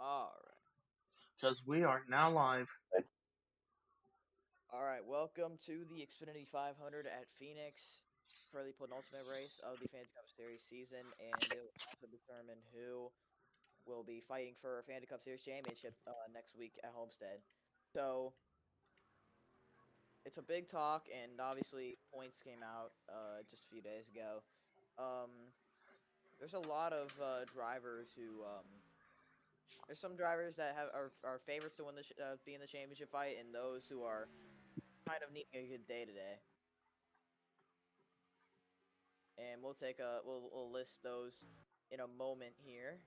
All right. Because we are now live. All right. Welcome to the Xfinity 500 at Phoenix for the penultimate race of the Fantasy Cup Series season, and it will also determine who will be fighting for a Fantasy Cup Series championship next week at Homestead. So it's a big talk, and obviously points came out just a few days ago. Um, there's a lot of drivers who there's some drivers that are favorites to win be in the championship fight, and those who are kind of needing a good day today. And we'll list those in a moment here.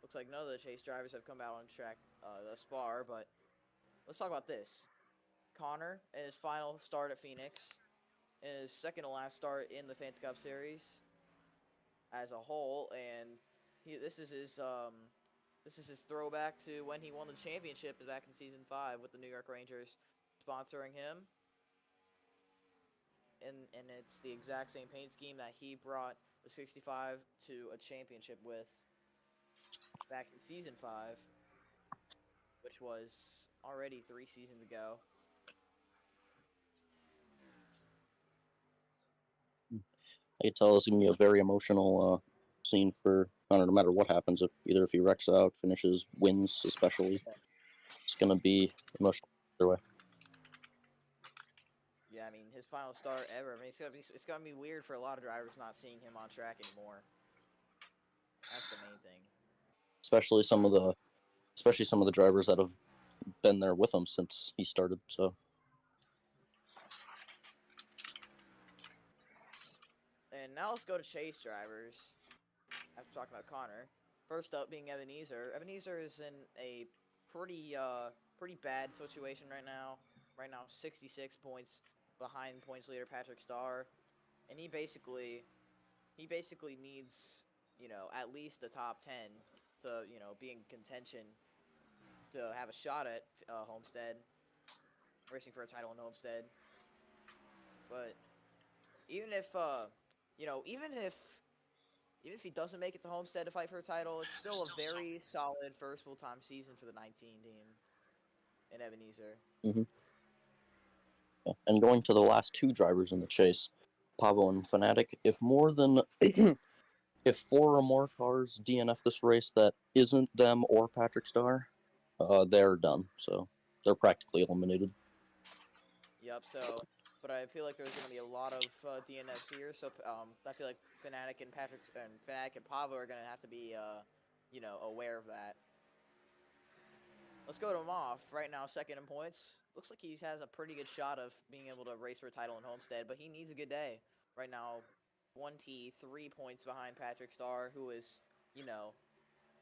Looks like none of the chase drivers have come out on track thus far, but let's talk about this. Connor, in his final start at Phoenix, in his second to last start in the Fantasy Cup Series as a whole, and this is his throwback to when he won the championship back in season 5 with the New York Rangers sponsoring him. And it's the exact same paint scheme that he brought the 65 to a championship with back in season 5, which was already 3 seasons ago. I could tell it's gonna be a very emotional scene for Connor. No matter what happens, if he wrecks out, finishes, wins, especially, it's gonna be emotional either way. Yeah, I mean his final start ever. I mean it's gonna be weird for a lot of drivers not seeing him on track anymore. That's the main thing. Especially some of the drivers that have been there with him since he started. So And now let's go to chase drivers. After talking about Connor, first up being Ebenezer. Ebenezer is in a pretty bad situation right now. Right now, 66 points behind points leader Patrick Starr, and he basically needs, at least the top 10 to, be in contention to have a shot at Homestead, racing for a title in Homestead. But even if, you know, even if he doesn't make it to Homestead to fight for a title, it's still a very solid first full time season for the 19 team in Ebenezer. hmm yeah. And going to the last two drivers in the chase, Pavo and Fnatic, if four or more cars DNF this race that isn't them or Patrick Starr, they're done. So they're practically eliminated. Yep. But I feel like there's going to be a lot of DNFs here. So I feel like Fnatic and Pavo are going to have to be aware of that. Let's go to Moff right now, second in points. Looks like he has a pretty good shot of being able to race for a title in Homestead, but he needs a good day. Right now, 3 points behind Patrick Starr, who is, you know,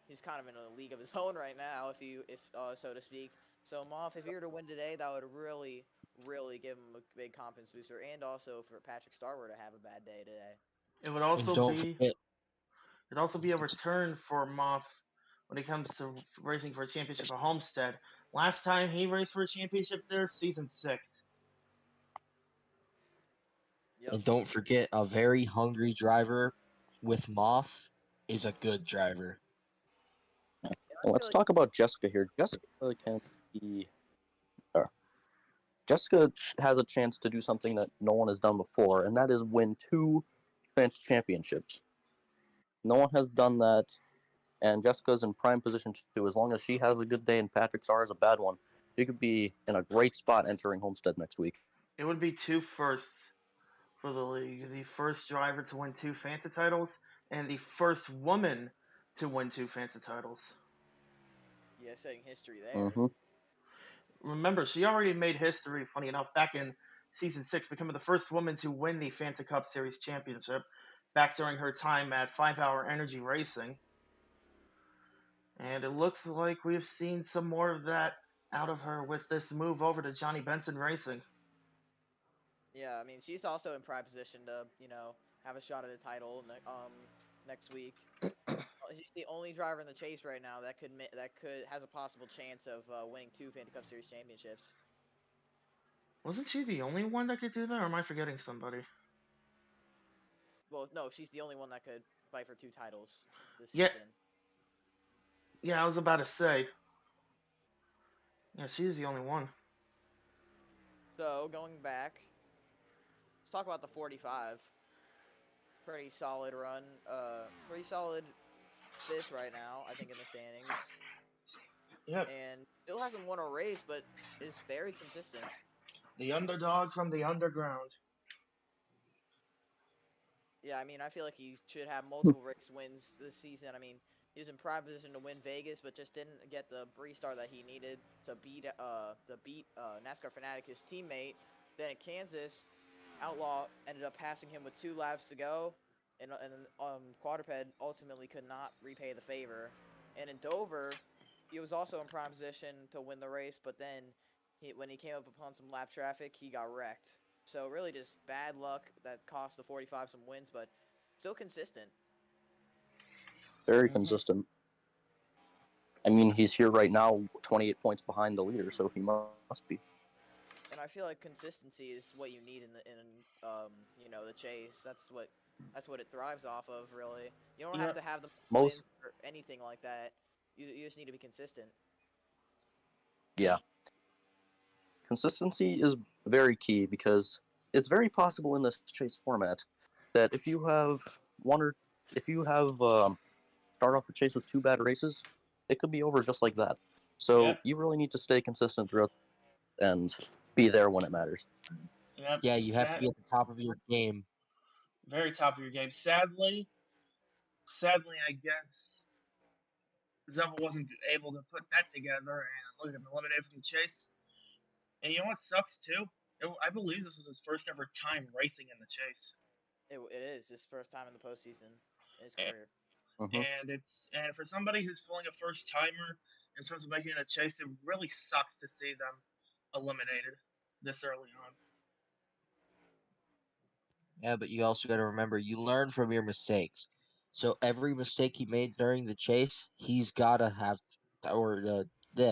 he's kind of in a league of his own right now, if so to speak. So Moff, if you were to win today, that would really, really give him a big confidence booster, and also for Patrick Starr were to have a bad day today. It would And also don't be forget, it'd also be a return for Moth when it comes to racing for a championship at Homestead. Last time he raced for a championship there, season 6. Yep. and don't forget, a very hungry driver with Moth is a good driver. And And I feel let's like talk about Jessica here. Can be. Uh, Jessica has a chance to do something that no one has done before, and that is win two French championships. No one has done that, and Jessica's in prime position to. As long as she has a good day and Patrick Starr has a bad one, she could be in a great spot entering Homestead next week. It would be two firsts for the league. The first driver to win two Fanta titles, and the first woman to win two Fanta titles. yeah, setting history there. Mm-hmm. Remember, she already made history, funny enough, back in season 6, becoming the first woman to win the Fanta Cup Series championship back during her time at 5 Hour Energy Racing. And it looks like we've seen some more of that out of her with this move over to Johnny Benson Racing. Yeah, I mean she's also in prime position to have a shot at a title next week. She's the only driver in the chase right now that could has a possible chance of winning two Fantasy Cup Series championships. Wasn't she the only one that could do that, or am I forgetting somebody? Well, no, she's the only one that could fight for two titles this Yeah, season. Yeah, I was about to say. Yeah, she's the only one. So going back, let's talk about the 45. Pretty solid run. Pretty solid fifth right now, I think, in the standings, Yep. and still hasn't won a race, but is very consistent. The underdog from the underground. Yeah, I mean, I feel like he should have multiple race wins this season. I mean, he was in prime position to win Vegas, but just didn't get the restart that he needed to beat NASCAR Fanatic, his teammate. Then at Kansas, Outlaw ended up passing him with 2 laps to go, and Quadruped ultimately could not repay the favor. And in Dover, he was also in prime position to win the race, but then when he came up upon some lap traffic, he got wrecked. So really just bad luck that cost the 45 some wins, but still consistent. Very Mhm. consistent. I mean, he's here right now, 28 points behind the leader, so he must be. And I feel like consistency is what you need in the chase. That's what it thrives off of, really. You don't have Yep. to have the Most, wins or anything like that. You just need to be consistent. yeah. Consistency is very key because it's very possible in this chase format that if you have one or if you have start off the chase with 2 bad races, it could be over just like that. So Yep. you really need to stay consistent throughout and be there when it matters. Yep. Yeah, you have to be at the top of your game. Very top of your game. Sadly, I guess Zeva wasn't able to put that together, and look at him eliminated from the chase. And you know what sucks too? I believe this was his first ever time racing in the chase, It is his first time in the postseason in his and, career. Mm-hmm. and for somebody who's pulling a first timer in terms of making a chase, it really sucks to see them eliminated this early on. Yeah, but you also got to remember you learn from your mistakes. So every mistake he made during the chase, he's got to have, or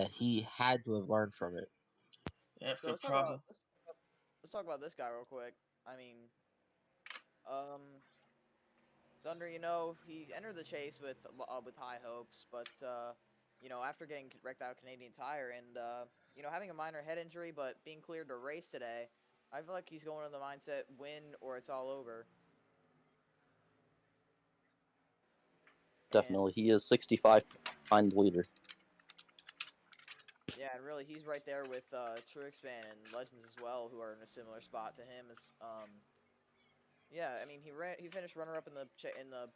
he had to have learned from it. Yeah, So the problem. let's talk about this guy real quick. I mean, um, Thunder, he entered the chase with high hopes, but after getting wrecked out Canadian Tire and having a minor head injury, but being cleared to race today, I feel like he's going in the mindset win or it's all over. And Definitely, he is 65 behind the leader. yeah, and really he's right there with Truexpan and Legends as well, who are in a similar spot to him. Yeah, I mean he finished runner up in the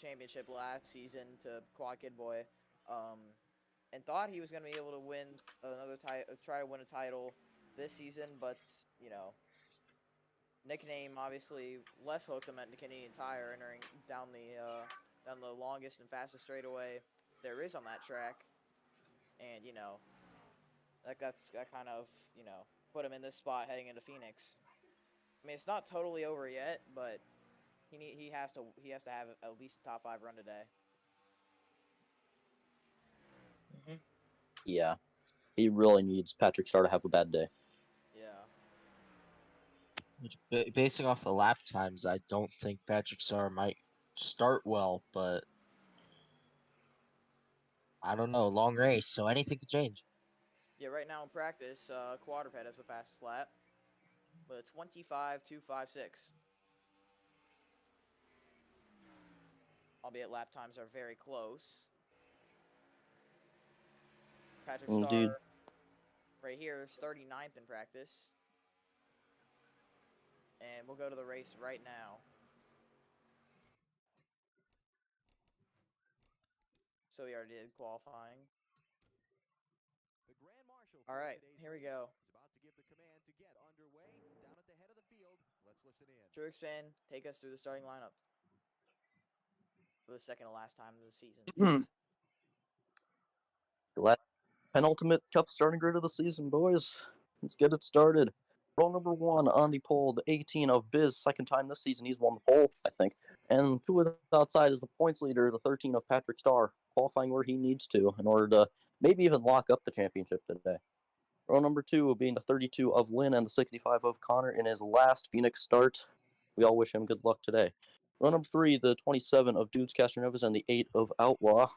championship last season to Quad Kid Boy. Um, and thought he was going to be able to win try to win a title this season, but nickname obviously left hooked him at the Canadian Tire, entering down the longest and fastest straightaway there is on that track, and that kind of put him in this spot heading into Phoenix. I mean, it's not totally over yet, but he has to have at least a top 5 run today. Hmm. Yeah, he really needs Patrick Star to have a bad day. Yeah. Which, basing off the lap times, I don't think Patrick Starr might start well, but I don't know. Long race, so anything could change. Yeah, right now in practice, Quadruped has the fastest lap with a 25.256. Albeit lap times are very close. Patrick Indeed. Starr right here is 39th in practice. And we'll go to the race right now. So we already did qualifying. All right, here we go. Drew Expand, take us through the starting lineup for the second to last time of the season. Last penultimate Cup starting grid of the season, boys. Let's get it started. Roll number 1 on the pole, the 18 of Biz. Second time this season he's won the pole, I think. And 2 outside is the points leader, the 13 of Patrick Starr, qualifying where he needs to in order to maybe even lock up the championship today. Row number 2 being the 32 of Lynn and the 65 of Connor in his last Phoenix start. We all wish him good luck today. Row number 3, the 27 of Dudes Castroneves and the 8 of Outlaw.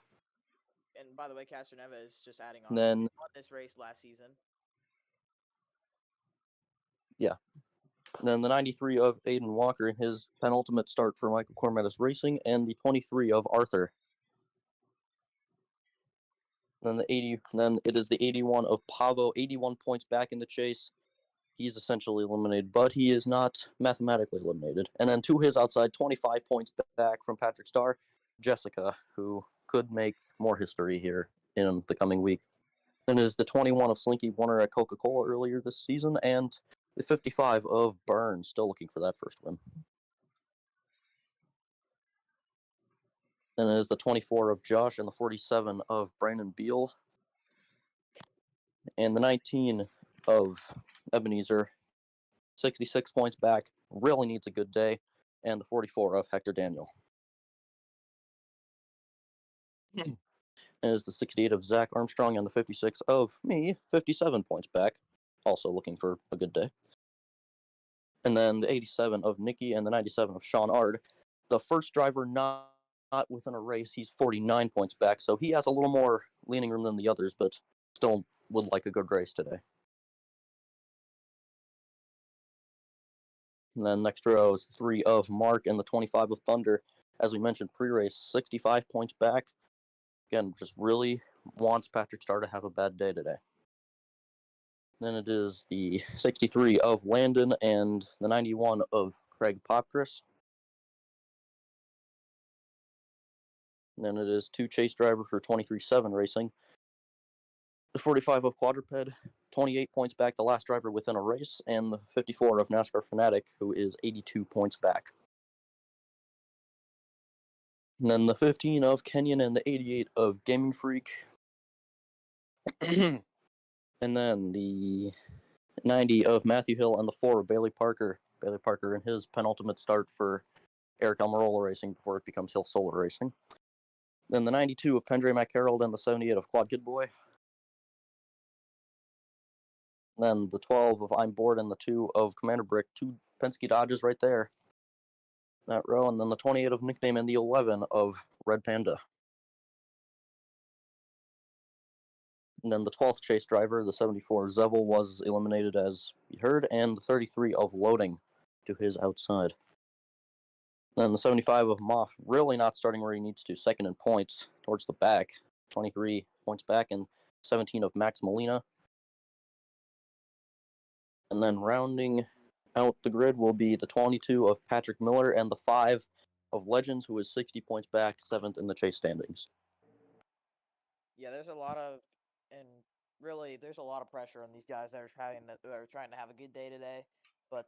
And by the way, Castroneva is just adding on. And then He won this race last season. then the 93 of Aiden Walker in his penultimate start for Michael Cormetis Racing, and the 23 of Arthur. Then then it is the 81 of Pavo, 81 points back in the chase. He's essentially eliminated, but he is not mathematically eliminated. And then to his outside, 25 points back from Patrick Starr, Jessica, who could make more history here in the coming week. Then is the 21 of Slinky, winner at Coca-Cola earlier this season, and the 55 of Burns, still looking for that first win. Then it is the 24 of Josh and the 47 of Brandon Beal. And the 19 of Ebenezer, 66 points back, really needs a good day. And the 44 of Hector Daniel. And is the 68 of Zach Armstrong and the 56 of me, 57 points back, also looking for a good day. And then the 87 of Nikki and the 97 of Sean Ard. The first driver not within a race, he's 49 points back, so he has a little more leaning room than the others, but still would like a good race today. And then next row is 3 of Mark and the 25 of Thunder. As we mentioned pre-race, 65 points back. Again, just really wants Patrick Starr to have a bad day today. Then it is the 63 of Landon and the 91 of Craig Popcris. And then it is 2 chase driver for 23-7 Racing. The 45 of Quadruped, 28 points back, the last driver within a race, and the 54 of NASCAR Fanatic, who is 82 points back. And then the 15 of Kenyon and the 88 of Gaming Freak. And then the 90 of Matthew Hill and the 4 of Bailey Parker. Bailey Parker in his penultimate start for Eric Almirola Racing before it becomes Hill Solar Racing. Then the 92 of Pendray McHarrold and the 78 of Quad Kid Boy. Then the 12 of I'm Bored and the 2 of Commander Brick. 2 Penske Dodges right there. That row. And then the 28 of Nickname and the 11 of Red Panda. And then the 12th chase driver, the 74 Zevel, was eliminated as you heard, and the 33 of Loading to his outside. Then the 75 of Moff, really not starting where he needs to, second in points towards the back, 23 points back, and 17 of Max Molina. And then rounding out the grid will be the 22 of Patrick Miller and the 5 of Legends, who is 60 points back, 7th in the chase standings. Yeah, there's a lot of, and really, there's a lot of pressure on these guys that are trying to have a good day today. But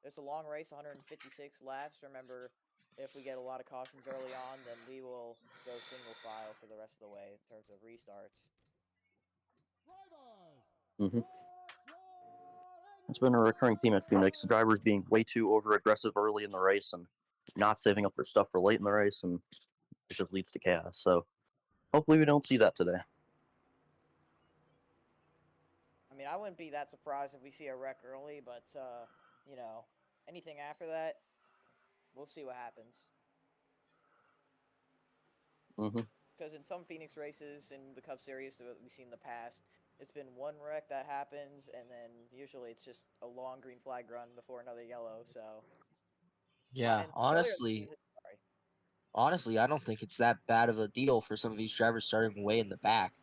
it's a long race, 156 laps. Remember, if we get a lot of cautions early on, then we will go single file for the rest of the way in terms of restarts. Mm-hmm. It's been a recurring theme at Phoenix. Drivers being way too over-aggressive early in the race and not saving up their stuff for late in the race, and it just leads to chaos. So hopefully we don't see that today. I mean, I wouldn't be that surprised if we see a wreck early, but, anything after that, we'll see what happens. Mm-hmm. Because in some Phoenix races in the Cup Series that we've seen in the past, it's been one wreck that happens, and then usually it's just a long green flag run before another yellow. So Yeah, and honestly, I don't think it's that bad of a deal for some of these drivers starting way in the back,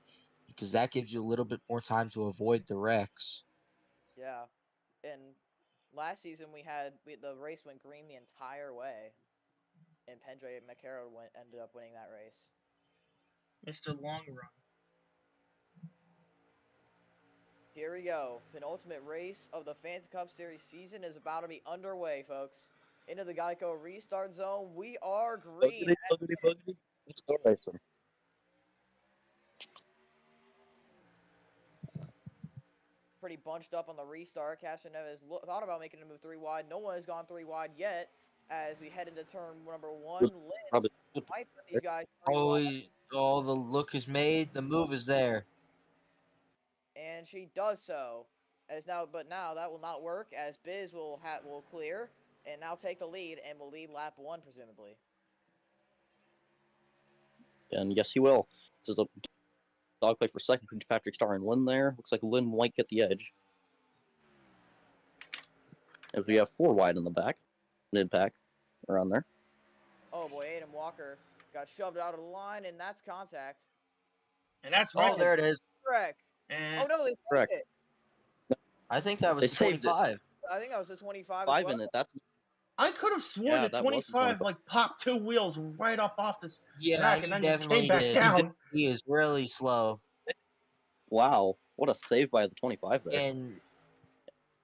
because that gives you a little bit more time to avoid the wrecks. yeah, and last season the race went green the entire way, and Pendray McCarroll ended up winning that race. Mr. Long Run. Here we go. Penultimate race of the Fantasy Cup Series season is about to be underway, folks. Into the Geico restart zone. We are green. Boogity. Let's go racing. Pretty bunched up on the restart. Casanova has thought about making a move 3 wide. No one has gone 3 wide yet. As we head into turn number 1, Lynn might put these guys 3 wide. Oh, the look is made. The move is there. And she does so. But now that will not work, as Biz will clear and now take the lead and will lead lap 1 presumably. And yes, he will. This is a dogfight for second between Patrick Star and Lynn there. Looks like Lynn might get the edge. As we have 4 wide in the back. Mid-pack. Around there. Oh boy, Aiden Walker got shoved out of the line, and that's contact. And that's Oh, right. there it is. Wreck. And Oh no, they saved Correct. it. I think that was They the saved it. 25. I think that was the 25 as 5 well. in it. That's I could have sworn Yeah, the that was the 25 25. like popped 2 wheels right up off the Yeah, track he and then just came definitely back did. down. He is really slow. wow. What a save by the 25 there. And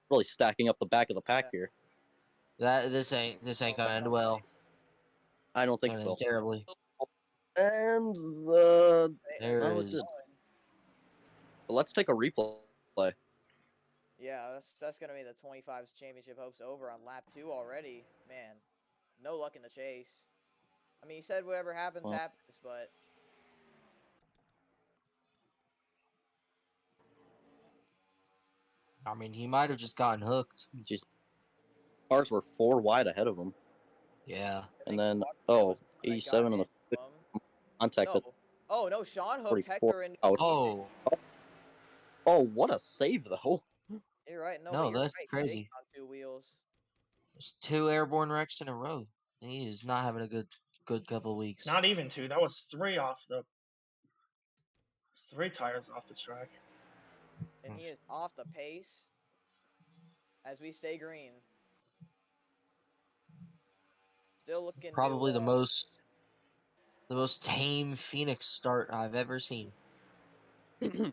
Really stacking up the back of the pack here. this ain't gonna end well. I don't think Gonna it end will. terribly. And There no, is. it did. But let's take a replay. Yeah, that's gonna be the 25's championship hopes over on lap 2 already. Man, no luck in the chase. I mean, he said whatever happens, Well. happens, but I mean, he might have just gotten hooked. Just cars were 4 wide ahead of him. Yeah. And then, was the one that 87 got on the into him. contact No. at Oh no, Sean hooked 44 Hector into out. Oh, Oh, what a save, though. You're right. No, No, but you're that's right. crazy. He did on 2 wheels. there's 2 airborne wrecks in a row. He is not having a good couple weeks. Not even 2. That was 3 off the 3 tires off the track. And he is off the pace as we stay green. Still looking Probably to, the most tame Phoenix start I've ever seen. yeah,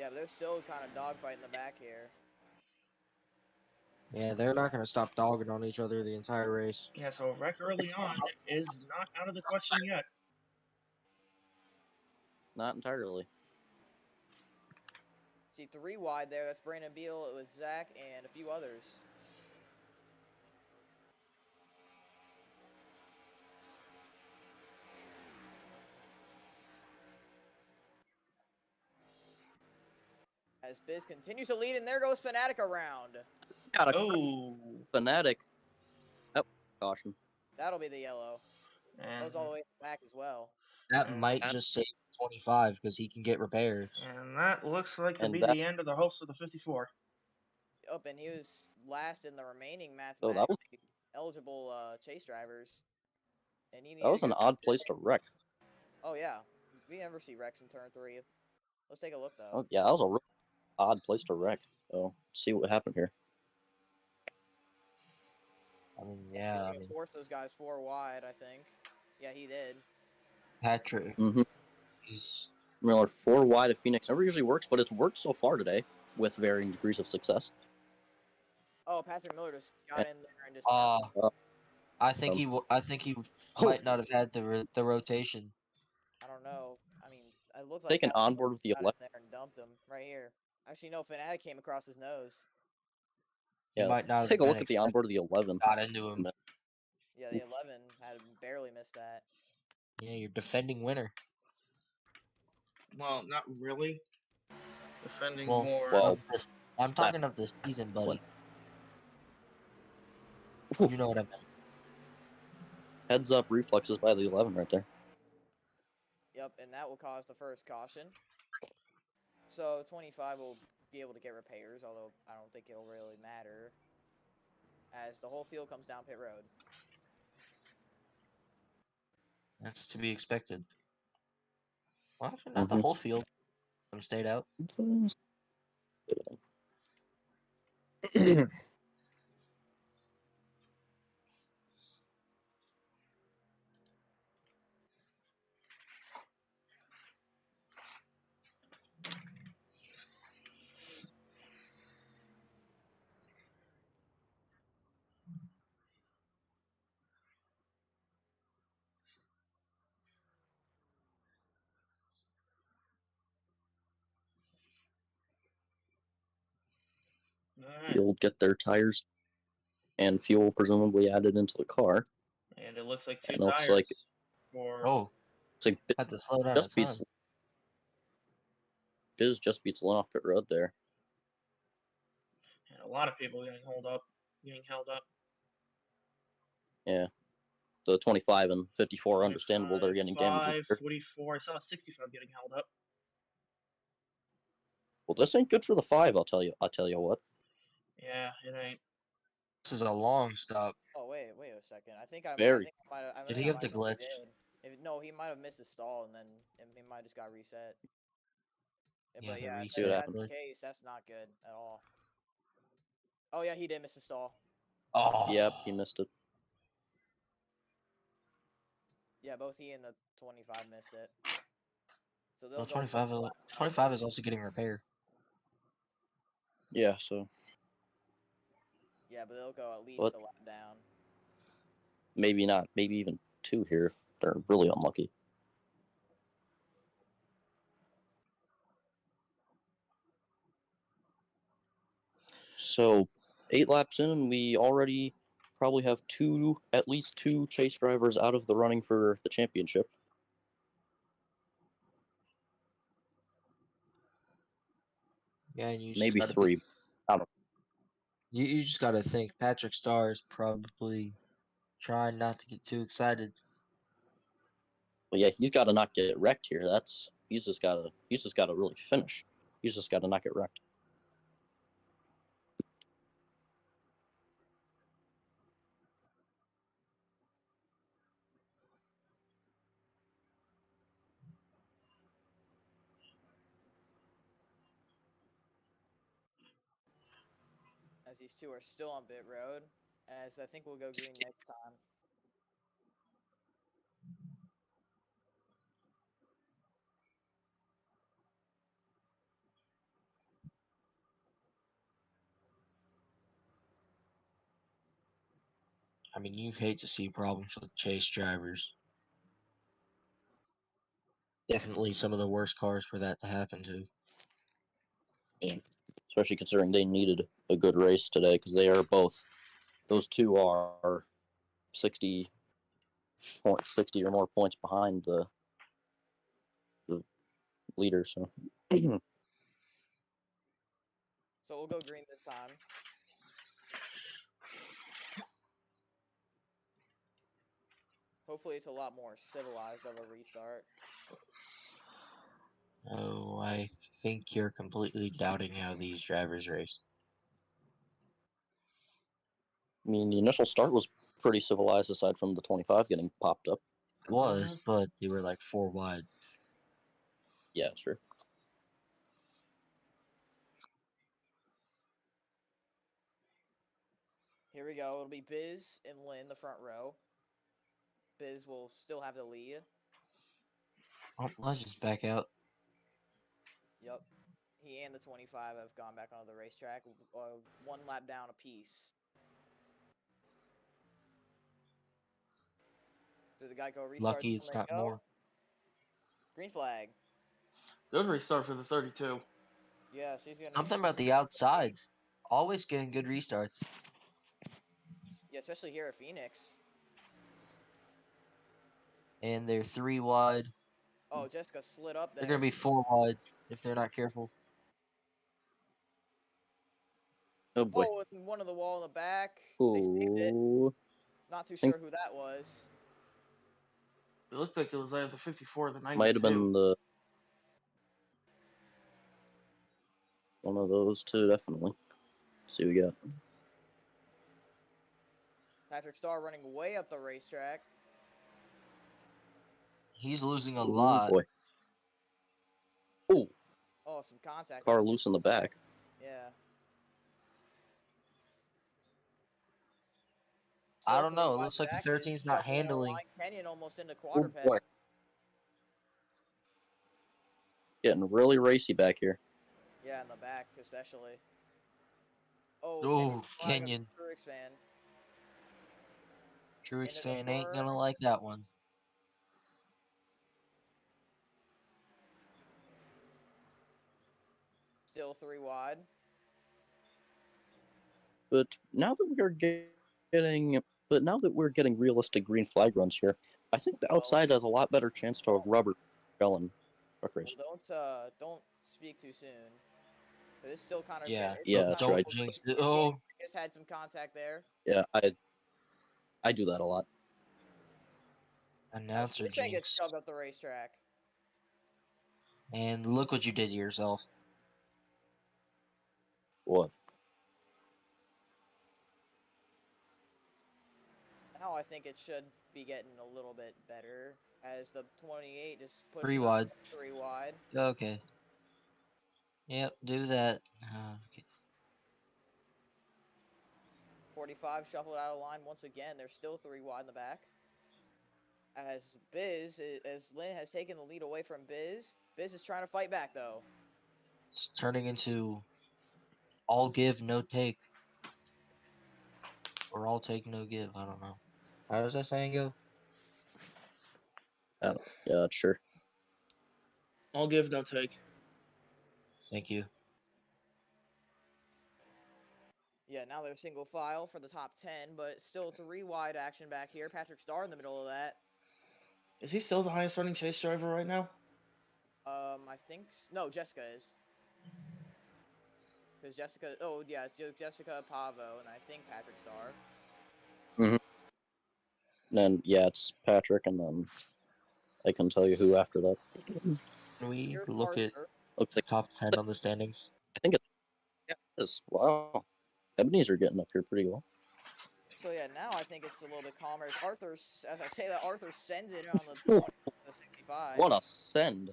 but they're still kind of dogfighting the back here. Yeah, they're not gonna stop dogging on each other the entire race. Yeah, so a wreck early on is not out of the question yet. Not entirely. See 3 wide there. That's Brandon Beal with Zach and a few others. As Biz continues to lead, and there goes Fnatic around. Got a Oh. Fanatic. Oh, caution. That'll be the yellow. Goes all the way back as well. That And- might just save 25 because he can get repairs. And that looks like to And be that- the end of the hopes of the 54. Up, and he was last in the remaining Oh, that mathematically eligible chase drivers. And he That was needed an to go- odd place to wreck. Oh yeah, we never see Rex in turn 3. Let's take a look though. Oh, yeah, that was a real odd place to wreck. So, see what happened here. I mean, He's yeah, I gonna mean, force those guys 4 wide, I think. Yeah, he did. Patrick, Mm-hmm. he's Miller 4 wide of Phoenix never usually works, but it's worked so far today with varying degrees of success. Oh, Patrick Miller just got in there and just. I think he Oh. might not have had the rotation. I don't know. I mean, it looks like Taken Patrick on board with the got in 11. there and dumped him right here. Actually, no, Fnatic came across his nose. Yeah, might not let's have take a been look at the onboard of the 11. Got into him. Yeah, the 11 had barely missed that. Yeah, you're defending winner. Well, not really. Defending Well, more. I'm talking of this season, buddy. You know what I meant. Heads up reflexes by the 11 right there. Yep, and that will cause the first caution. So 25 will be able to get repairs, although I don't think it'll really matter as the whole field comes down pit road. That's to be expected. Well, actually, not the whole field. Some stayed out. Alright. Field get their tires and fuel presumably added into the car. And it looks like 2 And it looks tires like- for. Oh, It's like had to slow down a just ton. beats Biz just beats Lynn off pit road there. And a lot of people getting held up. Yeah. the 25 and 54 are understandable. They're getting damages. 5, 44. I saw 65 getting held up. Well, this ain't good for the 5. I'll tell you. What. Yeah, it ain't. This is a long stop. Oh wait a second. I think I Very. Did he have the glitch? No, he might have missed a stall and then he might have just got reset. Yeah, But the yeah, reset if that's glitch. the case, that's not good at all. Oh yeah, he did miss a stall. Oh. Yep, he missed it. Yeah, both he and the 25 missed it. So they'll Well, go 25 is also getting repaired. Yeah, so Yeah, but they'll go at least What? a lap down. maybe not. Maybe even 2 here if they're really unlucky. So 8 laps in, we already probably have at least two chase drivers out of the running for the championship. Yeah, and you Maybe just gotta 3. I don't know. you just gotta think Patrick Starr is probably trying not to get too excited. But yeah, he's got to not get wrecked here. He's just got to really finish. He's just got to not get wrecked. As these two are still on pit road, as I think we'll go green next time. I mean, you hate to see problems with chase drivers. Definitely some of the worst cars for that to happen to. Yeah. Especially considering they needed a good race today because those two are 60 or more points behind the leader. So So we'll go green this time. Hopefully it's a lot more civilized of a restart. Oh, I think you're completely doubting how these drivers race. I mean, the initial start was pretty civilized aside from the 25 getting popped up. It was, but they were like 4 wide. Yeah, sure. Here we go. It'll be Biz and Lynn, the front row. Biz will still have the lead. Oh, let's just back out. Yep. He and the 25 have gone back onto the racetrack. 1 lap down apiece. Did the guy go restart? Lucky it's not more. Green flag. Good restart for the 32. Yeah, she's gonna. Something about the outside. Always getting good restarts. Yeah, especially here at Phoenix. And they're 3 wide. Oh, Jessica slid up there. They're going to be 4 wide if they're not careful. Oh boy. Oh, and one of the wall in the back. They saved it. Ooh. Not too sure who that was. It looked like it was either the 54 or the 92. Might have been one of those two, definitely. Let's see what we got. Patrick Starr running way up the racetrack. He's losing a Ooh, lot. Boy. Ooh. Oh, some contact. Car loose in the back. Yeah. I don't know. It looks like the 13's not handling. Kenyon almost into Oh, quadruped. boy. Getting really racy back here. Yeah, in the back especially. Oh, Oh, Kenyon. Truex fan. Truex fan ain't gonna like that one. Still 3 wide. But now that we're getting realistic green flag runs here, I think the outside has a lot better chance to rubber Ellen truck race. Well, don't speak too soon. It's still kind of Yeah, that's right. Jinx it. Oh, just had some contact there. Yeah, I do that a lot. Announcer This man gets jinx. shoved up the racetrack. And look what you did to yourself. What? Now I think it should be getting a little bit better as the 28 just pushed 3 it up wide. 3 wide. Okay. Yep, do that. Okay. 45 shuffled out of line once again. They're still 3 wide in the back. As Lynn has taken the lead away from Biz. Biz is trying to fight back though. It's turning into all give, no take. Or all take, no give. I don't know. How does that saying go? I don't. Yeah, sure. I'll give, no take. Thank you. Yeah, now they're single file for the top 10, but it's still 3 wide action back here. Patrick Starr in the middle of that. Is he still the highest running chase driver right now? I think no, Jessica is. Because Jessica, oh yeah, it's Jessica Pavo, and I think Patrick Starr. And then yeah, it's Patrick, and then I can tell you who after that. Can we Here's look at Arthur. Looks the like top 10 on the standings? I think it is. Wow, Ebenezer getting up here pretty well. So yeah, now I think it's a little bit calmer. As Arthur, as I say that, Arthur sends it on the 65. What a send!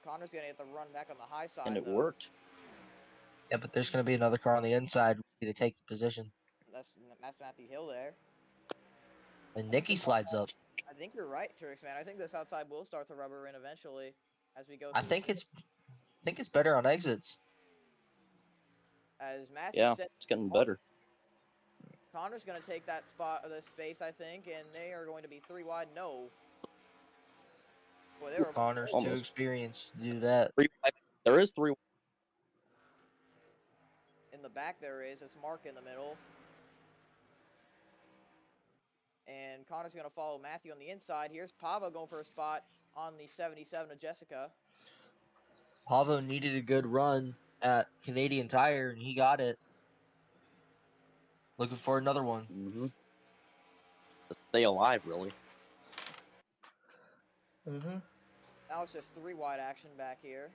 Connor's gonna get the run back on the high side, And it though. worked. Yeah, but there's going to be another car on the inside to take the position. That's Matthew Hill there. And Nikki slides up. I think you're right, Trix, man. I think this outside will start to rubber in eventually as we go. I think it's better on exits. As Matthew Yeah, said, it's getting better. Connor's gonna take that spot, the space, I think, and they are going to be 3 wide. No. Boy, they were Connor's too Almost. experienced to do that. There is 3. in the back. There is. It's Mark in the middle. And Connor's going to follow Matthew on the inside. Here's Pavo going for a spot on the 77 of Jessica. Pavo needed a good run at Canadian Tire, and he got it. Looking for another one. Mm-hmm. To stay alive, really. Mm-hmm. Now it's just 3 wide action back here.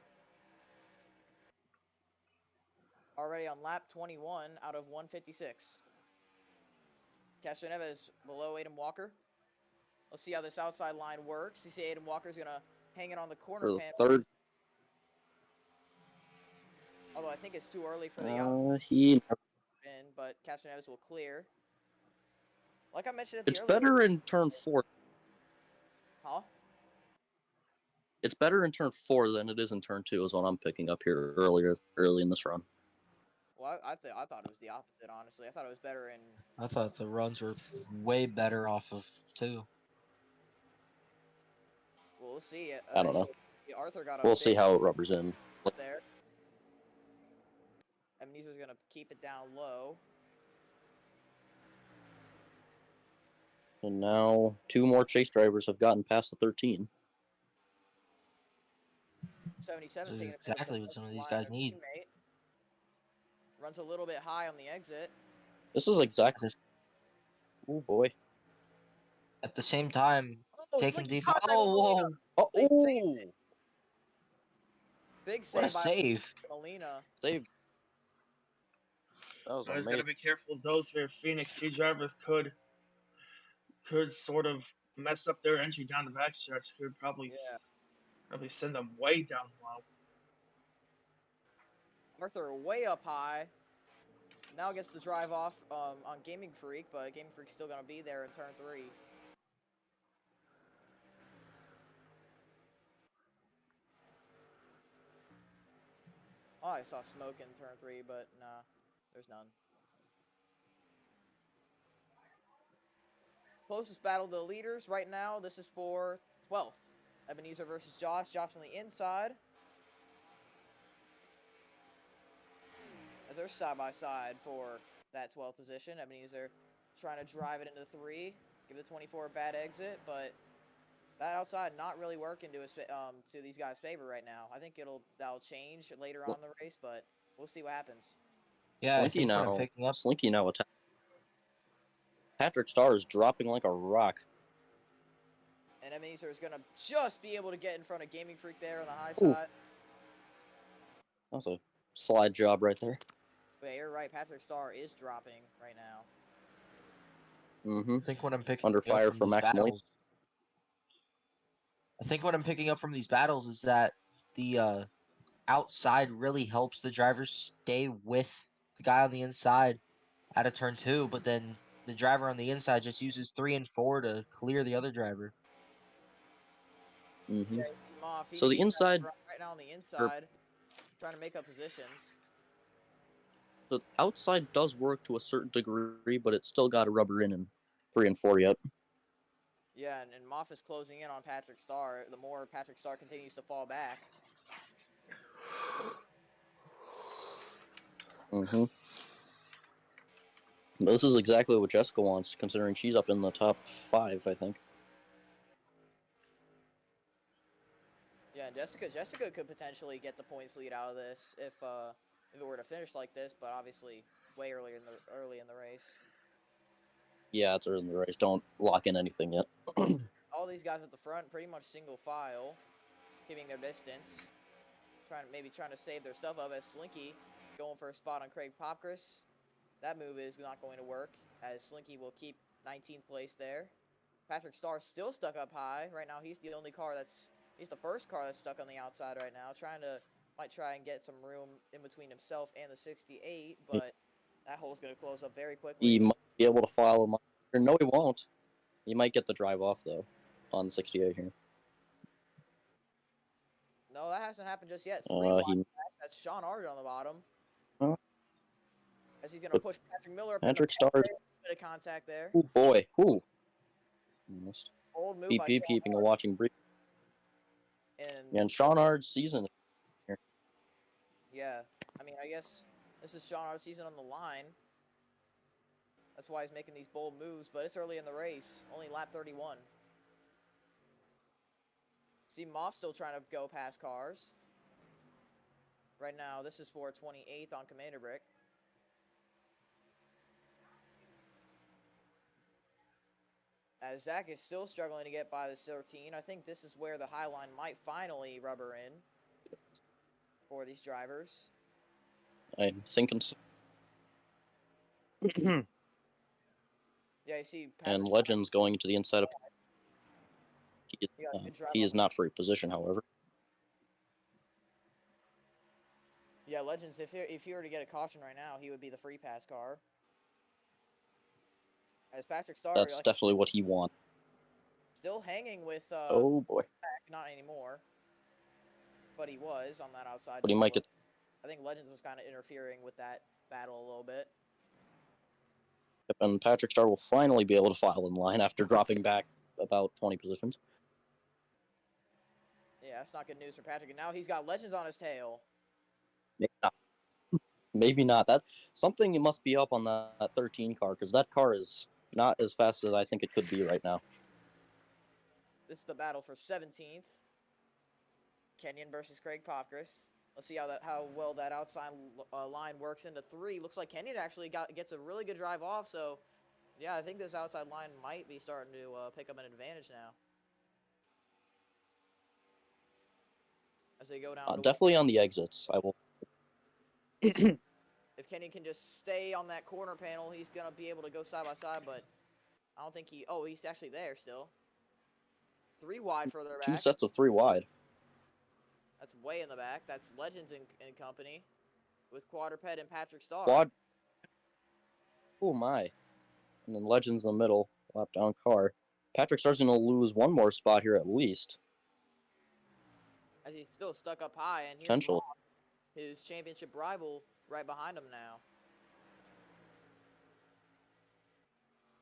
Already on lap 21 out of 156. Castroneva is below Aiden Walker. Let's see how this outside line works. You see Aiden Walker's going to hang it on the corner For the pan. third. Although I think it's too early for the out He. in, but Castroneves will clear. Like I mentioned at It's the better in turn 4. Huh? It's better in turn 4 than it is in turn 2, is what I'm picking up here early in this run. Well, I thought it was the opposite, honestly. I thought it was better in. I thought the runs were way better off of 2. Well, we'll see. I don't know. Arthur got a We'll see big how it rubbers in. there. Ebenezer's going to keep it down low. And now 2 more chase drivers have gotten past the 13. 77 This is taking exactly what some of these guys need. Teammate. Runs a little bit high on the exit. This is exactly. Oh boy. At the same time, taking Slinky deep. caught that Oh, Molina. whoa! They saved Oh! it. Big What a save by save! Molina. Saved. That was I just amazing. gotta be careful. Those Phoenix 2 drivers could sort of mess up their entry down the backstretch. Could probably send them way down low. Arthur way up high. Now gets to drive off on Gaming Freak, but Gaming Freak's still going to be there in turn 3. Oh, I saw smoke in turn 3, but nah, there's none. Closest battle to the leaders right now, this is for 12th. Ebenezer versus Josh. Josh on the inside. As they're side-by-side for that 12th position. Ebenezer trying to drive it into 3. Give the 24 a bad exit, but that outside not really working to these guys' favor right now. I think that'll change later on in the race, but we'll see what happens. Yeah, I Slinky think now. we're picking up. Slinky now attack. Patrick Starr is dropping like a rock. And Ebenezer is going to just be able to get in front of Gaming Freak there on the high Ooh. side. That was a slide job right there. But yeah, you're right. Patrick Starr is dropping right now. Mm-hmm. I think what I'm picking Under up fire from for these Max battles. I think what I'm picking up from these battles is that the outside really helps the driver stay with the guy on the inside out of turn 2, but then the driver on the inside just uses 3 and 4 to clear the other driver. Mm-hmm. Yeah, you see Moff. So the he's inside, right now on the inside, trying to make up positions. the outside does work to a certain degree, but it's still got to rubber in 3 and 4 yet. Yeah, and Moff is closing in on Patrick Starr. The more Patrick Starr continues to fall back. Mm-hmm. But this is exactly what Jessica wants, considering she's up in the top 5, I think. Yeah, and Jessica could potentially get the points lead out of this if it were to finish like this, but obviously way early in the race. Yeah, it's early in the race. Don't lock in anything yet. All these guys at the front, pretty much single file, keeping their distance, trying to save their stuff up. As Slinky going for a spot on Craig Popkris, that move is not going to work, as Slinky will keep 19th place there. Patrick Starr still stuck up high right now. He's the first car that's stuck on the outside right now, might try and get some room in between himself and the 68, but that hole's going to close up very quickly. He might be able to file him. No, he won't. He might get the drive off, though, on the 68 here. No, that hasn't happened just yet. That's Sean Ard on the bottom. As he's going to push Patrick Miller up. Patrick Starr. Bit of contact there. Oh, boy. Ooh. Old move Beep, by beep, Sean keeping Ard. a watching brief. And Sean Ard's season here. Yeah. I mean, I guess this is Sean Ard's season on the line. That's why he's making these bold moves, but it's early in the race. Only lap 31. See Moff still trying to go past cars. Right now, this is for 28th on Commander Brick. As Zach is still struggling to get by the 13, I think this is where the high line might finally rubber in for these drivers. I'm thinking so. Yeah, you see And Legends going to the inside of... He is not free position, however. Yeah, Legends, if he were to get a caution right now, he would be the free pass car. As Patrick Starr... That's definitely what he wants. Still hanging with... oh, boy. Not anymore. But he was on that outside. But he might get... I think Legends was kind of interfering with that battle a little bit. And Patrick Starr will finally be able to file in line after dropping back about 20 positions. Yeah, that's not good news for Patrick. And now he's got Legends on his tail. Maybe not. Maybe not. That something must be up on that 13 car, because that car is not as fast as I think it could be right now. This is the battle for 17th. Kenyon versus Craig Popkris. Let's see how well that outside line works into 3. Looks like Kenyon actually gets a really good drive off. So, yeah, I think this outside line might be starting to pick up an advantage now. As they go down. Definitely on the exits. I will. If Kenyon can just stay on that corner panel, he's going to be able to go side by side. But I don't think he... Oh, he's actually there still. 3 wide further back. 2 sets of 3 wide. That's way in the back. That's Legends and company with Quadruped and Patrick Starr. Oh, my. And then Legends in the middle. Lap down car. Patrick Starr's going to lose one more spot here at least. As he's still stuck up high. And Potential. His championship rival right behind him now.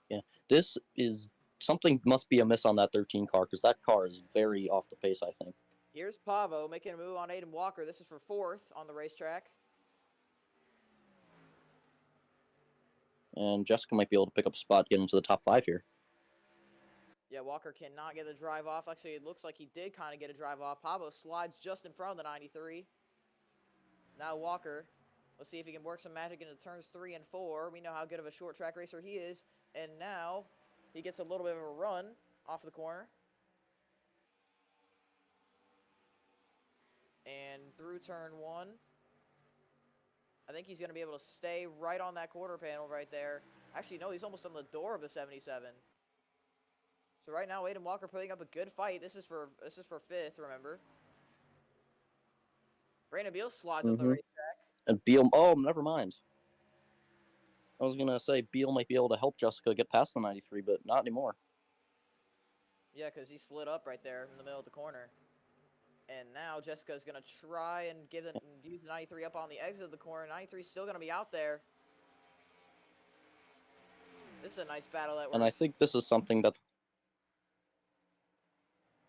Yeah. This is... Something must be amiss on that 13 car, because that car is very off the pace, I think. Here's Pavo making a move on Aiden Walker. This is for 4th on the racetrack. And Jessica might be able to pick up a spot, get into the top 5 here. Yeah, Walker cannot get the drive off. Actually, it looks like he did kind of get a drive off. Pavo slides just in front of the 93. Now Walker, let's see if he can work some magic into turns 3 and 4. We know how good of a short track racer he is. And now he gets a little bit of a run off the corner. And through turn 1, I think he's going to be able to stay right on that quarter panel right there. Actually, no, he's almost on the door of the 77. So right now, Aiden Walker putting up a good fight. This is for 5th, remember. Brandon Beal slides up the racetrack. And Beal, oh, never mind. I was going to say Beal might be able to help Jessica get past the 93, but not anymore. Yeah, because he slid up right there in the middle of the corner. And now Jessica's going to try and use the 93 up on the exit of the corner. 93 is still going to be out there. This is a nice battle. And I think this is something that...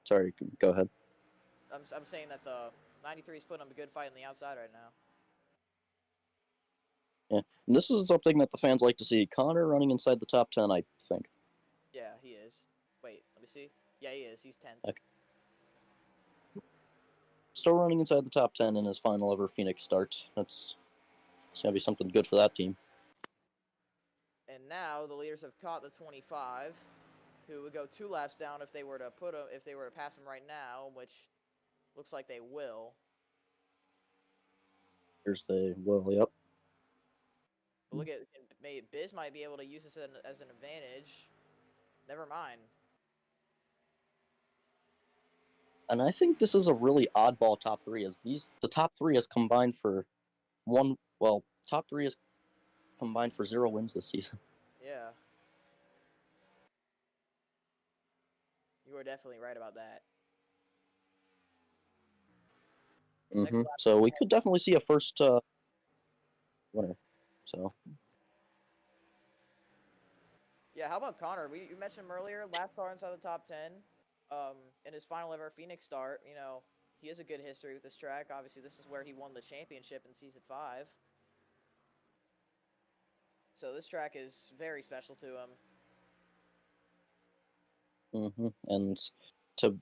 Sorry, go ahead. I'm saying that the 93 is putting up a good fight on the outside right now. Yeah, and this is something that the fans like to see. Connor running inside the top 10, I think. Yeah, he is. Wait, let me see. Yeah, he is. He's 10th. Okay. Still running inside the top 10 in his final ever Phoenix start. It's going to be something good for that team. And now the leaders have caught the 25, who would go 2 laps down if they were to pass him right now, which looks like they will. Here's the will, yep. But look at Biz might be able to use this as an advantage. Never mind. And I think this is a really oddball top 3, as the top 3 is combined for top 3 is combined for 0 wins this season. Yeah. You are definitely right about that. So we could definitely see a first winner. So. Yeah, how about Connor? You mentioned him earlier, lap car inside the top 10. In his final ever Phoenix start, you know, he has a good history with this track. Obviously, this is where he won the championship in Season 5. So this track is very special to him. And to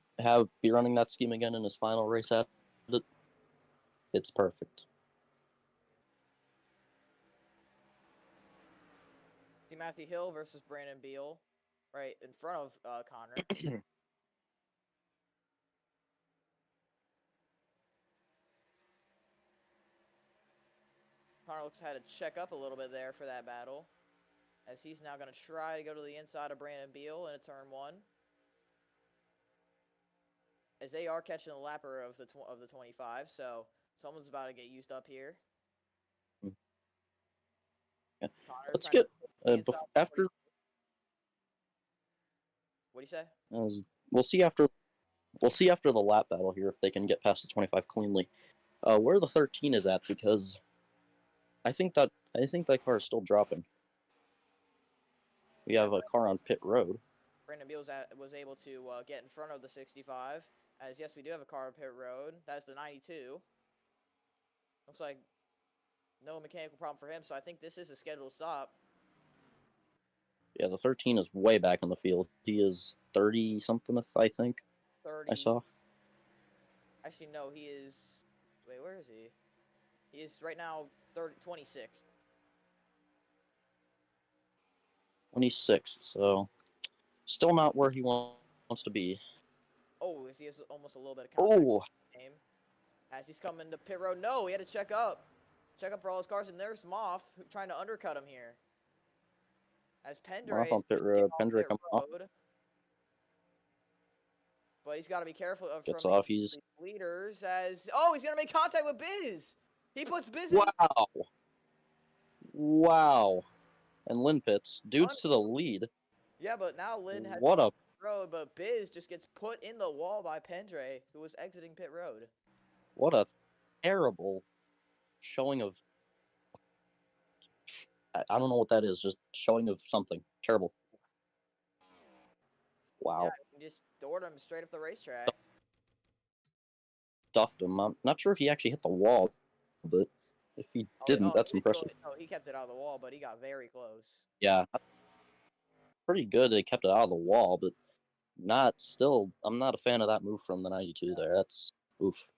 be running that scheme again in his final race at it, it's perfect. See Matthew Hill versus Brandon Beal, right in front of Connor. Connor looks had to check up a little bit there for that battle, as he's now going to try to go to the inside of Brandon Beal in a turn 1. As they are catching the lapper of the 25, so someone's about to get used up here. Yeah. Let's get after. What do you say? We'll see after the lap battle here if they can get past the 25 cleanly. Where the 13 is at, because I think that car is still dropping. We have a car on pit road. Brandon Beal was able to get in front of the 65. As yes, we do have a car on pit road. That's the 92. Looks like no mechanical problem for him. So I think this is a scheduled stop. Yeah, the 13 is way back in the field. He is 30 something, I think. 30. I saw. Actually, no, he is. Wait, where is he? He is right now 26th. 26th, so still not where he wants to be. Oh, he has almost a little bit of contact in the game. As he's coming to pit road. No, he had to check up. Check up for all his cars, and there's Moff trying to undercut him here. As Pendray on pit road. Pendray comes off. But he's got to be careful of Gets from off. These leaders. As he's gonna make contact with Biz. He puts Biz in. Wow. Wow. And Lynn pits. Dude's to the lead. Yeah, but now Lynn has road, but Biz just gets put in the wall by Pendray, who was exiting pit road. What a terrible showing of. I don't know what that is. Just showing of something terrible. Wow. Yeah, just doored him straight up the racetrack. Stuffed him. I'm not sure if he actually hit the wall, but if he didn't, that's impressive. No, he kept it out of the wall, but he got very close. Yeah. Pretty good they kept it out of the wall, but I'm not a fan of that move from the 92 there. That's oof.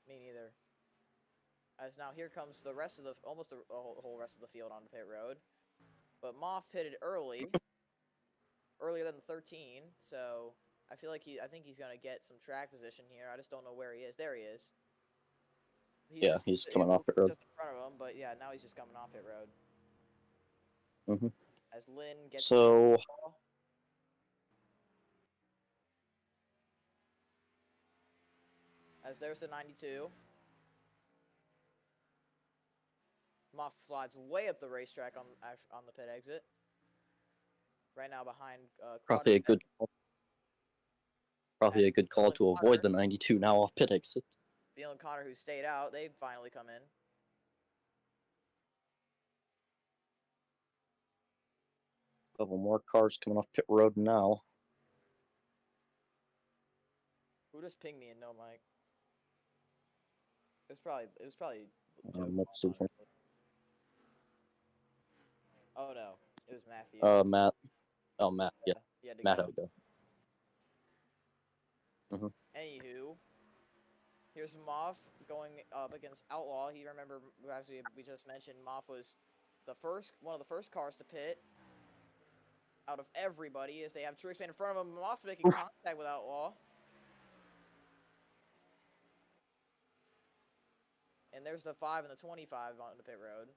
Me neither. As now here comes the rest of almost the whole rest of the field on the pit road. But Moff pitted earlier than the 13, so I think he's gonna get some track position here. I just don't know where he is. There he is. Yeah, he's coming off pit road. just in front of him, but yeah, now he's just coming off pit road. Mm-hmm. As Lynn gets So, as there's the 92. Moff slides way up the racetrack on the pit exit. Right now behind probably a good call and to avoid the 92 now off pit exit. Beal and Connor, who stayed out, they finally come in. Couple more cars coming off pit road now. Who just pinged me and no mic? It was probably. Let's see here. Oh no, it was Matthew. Matt. Oh, Matt. Yeah, Matt had to go. Anywho, here's Moff going up against Outlaw. He remember as we just mentioned, Moff was one of the first cars to pit out of everybody, as they have Truex in front of him. Moff making contact with Outlaw. And there's the 5 and the 25 on the pit road.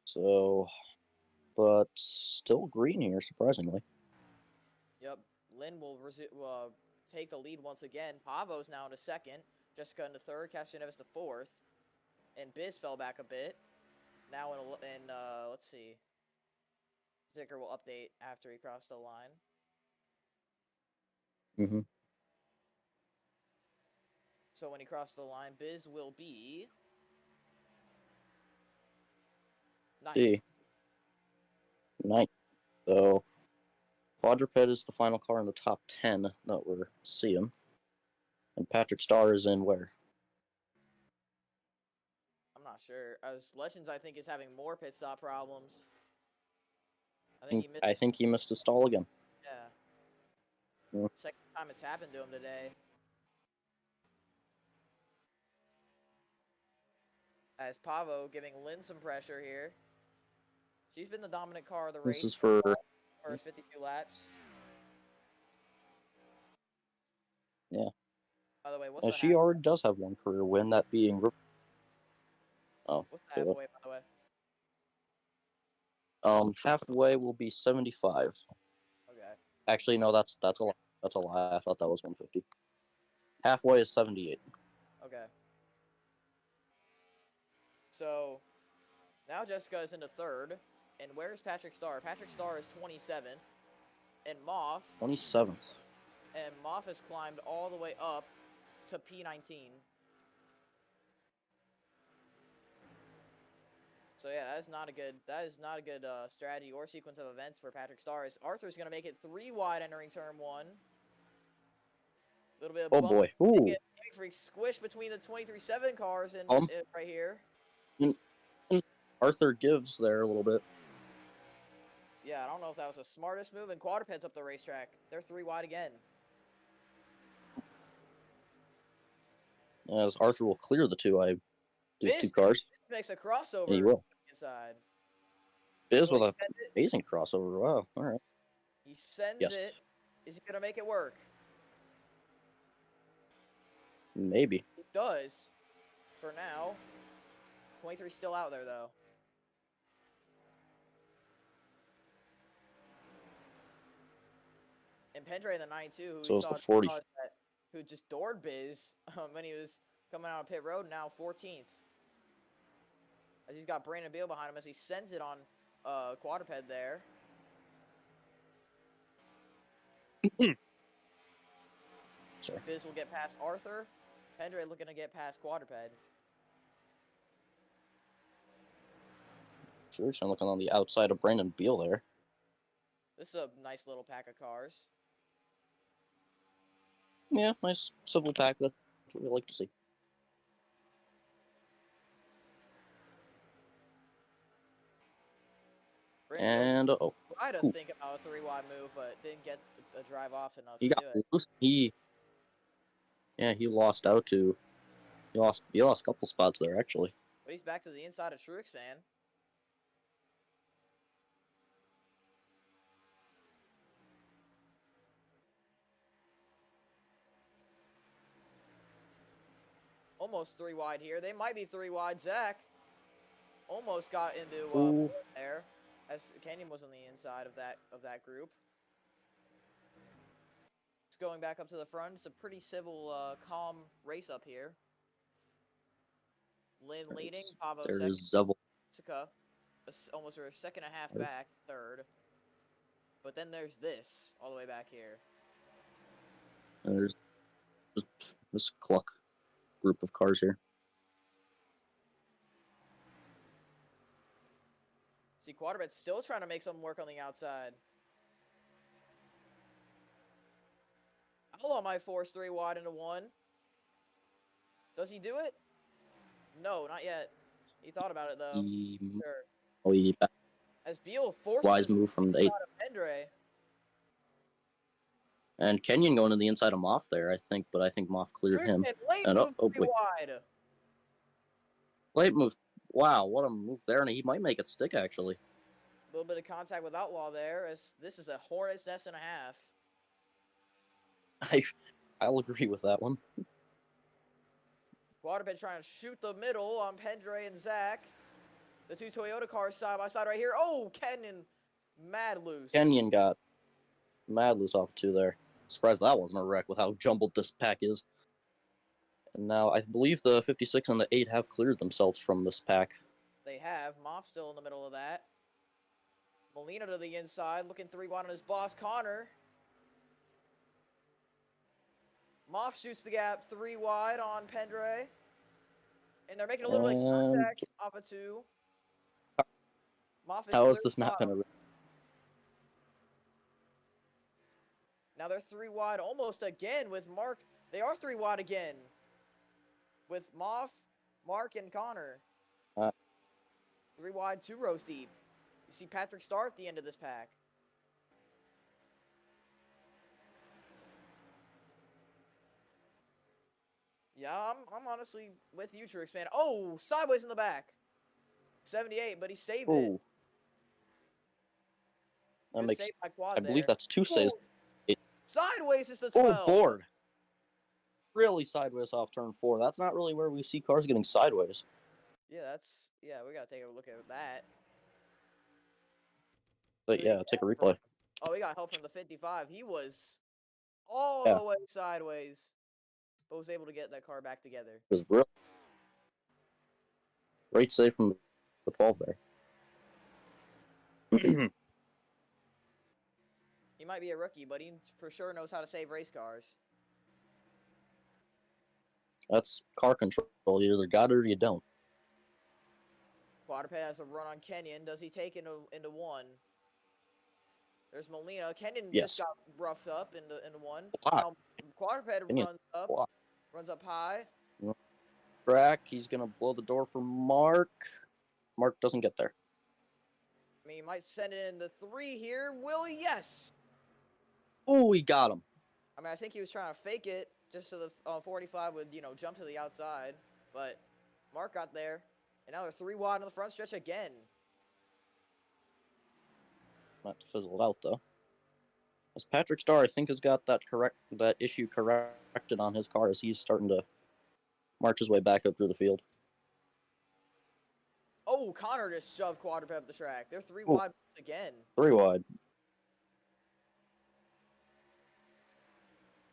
So, but still green here, surprisingly. Yep. Lynn will take the lead once again. Pavo's now in a second. Jessica into third. Castellanos to fourth. And Biz fell back a bit. Now in let's see. Sticker will update after he crossed the line. Mm-hmm. So when he crosses the line, Biz will be ninth. Ninth. So Quadruped is the final car in the top 10 that we're seeing. And Patrick Starr is in where? I'm not sure. As Legends, I think, is having more pit stop problems. I think he missed his stall again. Yeah. Second time it's happened to him today. As Pavo giving Lynn some pressure here. She's been the dominant car of the race. This is for first 52 laps. Yeah. By the way, what's she already does have one career win, that being. Oh. What's the halfway, by the way? Halfway will be 75. Okay. Actually, no, that's a lie. That's a lie. I thought that was 150. Halfway is 78. Okay. So now Jessica is into third, and where's Patrick Starr? Patrick Starr is 27th, and Moff. 27th. And Moff has climbed all the way up to P19. So yeah, that is not a good strategy or sequence of events for Patrick Starr. As Arthur's gonna make it 3 wide entering turn 1. A little bit of bump. Boy! Ooh. Freak squish between the 23-7 cars and right here. Arthur gives there a little bit. Yeah, I don't know if that was the smartest move. And Quadruped's up the racetrack. They're 3 wide again. As Arthur will clear these two cars. Makes a crossover. Yeah, he will. Inside. Biz with an amazing crossover. Wow. All right. He sends it. Is he going to make it work? Maybe. He does. For now. 23 still out there, though. And Pendray in the 92, who just doored Biz when he was coming out of pit road, now 14th. As he's got Brandon Beal behind him as he sends it on Quadruped there. Sorry. Biz will get past Arthur. Pendray looking to get past Quadruped. Sure, I'm looking on the outside of Brandon Beal there. This is a nice little pack of cars. Yeah, nice civil pack. That's what we like to see. And tried to think about a 3-wide move, but didn't get a drive off enough. He got loose. He lost out to. He lost a couple spots there actually. But he's back to the inside of Truex fan. Almost 3 wide here. They might be 3 wide. Zach almost got into Ooh. there, as Kenyon was on the inside of that group. It's going back up to the front. It's a pretty civil, calm race up here. Lynn leading, Pavo second. There's Zevel. Jessica almost a second and a half There's- back, third. But then there's this all the way back here. And there's this cluck group of cars here. See, Quaterbet's still trying to make something work on the outside. Outlaw might force 3 wide into 1. Does he do it? No, not yet. He thought about it, though. Sure. Oh, he As Beal forces wise move from the 8. Pendre. And Kenyon going to the inside of Moff there, I think, but I think Moff cleared him. Late And move wait. wide. Late move. Wow, what a move there, and he might make it stick, actually. A little bit of contact with Outlaw there, as this is a hornet's nest and a half. I'll agree with that one. Quaterbet trying to shoot the middle on Pendre and Zach. The 2 Toyota cars side by side right here. Oh, Kenyon mad loose. Kenyon got mad loose off 2 there. Surprised that wasn't a wreck with how jumbled this pack is. And now I believe the 56 and the 8 have cleared themselves from this pack. They have. Moff still in the middle of that. Molina to the inside, looking 3 wide on his boss, Connor. Moff shoots the gap 3 wide on Pendre. And they're making a little bit of contact off of 2. Moff is How is this not going to... Now they're 3 wide almost again with Mark. They are 3 wide again. With Moff, Mark, and Connor. 3 wide, 2 rows deep. You see Patrick Starr at the end of this pack. Yeah, I'm honestly with you, Trix, man. Oh, sideways in the back. 78, but he saved it. That makes, save by Quad I believe there. that's 2 saves. Sideways is the 12. Oh, board. Really sideways off turn 4. That's not really where we see cars getting sideways. Yeah, we got to take a look at that. But yeah, take a replay. Oh, he got help from the 55. He was all the way sideways, but was able to get that car back together. It was real. Great save from the 12 there. He might be a rookie, but he for sure knows how to save race cars. That's car control. You either got it or you don't. Quadruped has a run on Kenyon. Does he take into 1? There's Molina. Kenyon just got roughed up into 1. Now, Quadruped runs up high. Track. He's gonna blow the door for Mark. Mark doesn't get there. I mean, he might send it into 3 here. Will he? Yes. Oh, he got him. I mean, I think he was trying to fake it just so the 45 would, jump to the outside. But Mark got there. And now they're 3 wide on the front stretch again. Not fizzled out, though. As Patrick Starr, I think, has got that issue corrected on his car as he's starting to march his way back up through the field. Oh, Connor just shoved Quadruped up the track. They're 3 wide again. 3 wide.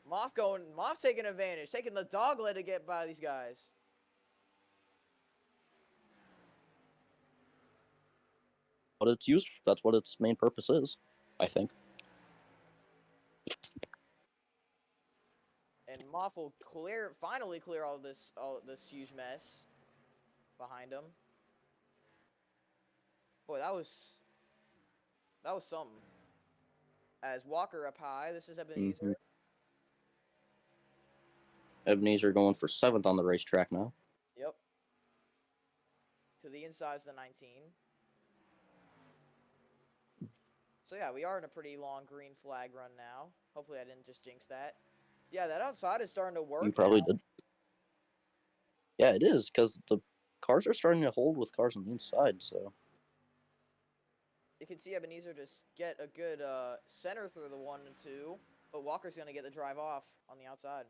Moff taking advantage, taking the dog leg to get by these guys. What it's used for, that's what its main purpose is, I think. And Moff will finally clear all this huge mess behind him. Boy, that was something. As Walker up high, this is Ebenezer. Ebenezer going for 7th on the racetrack now. Yep. To the inside is the 19. So yeah, we are in a pretty long green flag run now. Hopefully I didn't just jinx that. Yeah, that outside is starting to work. You probably now. did. Yeah, it is, because the cars are starting to hold with cars on the inside, so. You can see Ebenezer just get a good center through the 1 and 2, but Walker's going to get the drive off on the outside.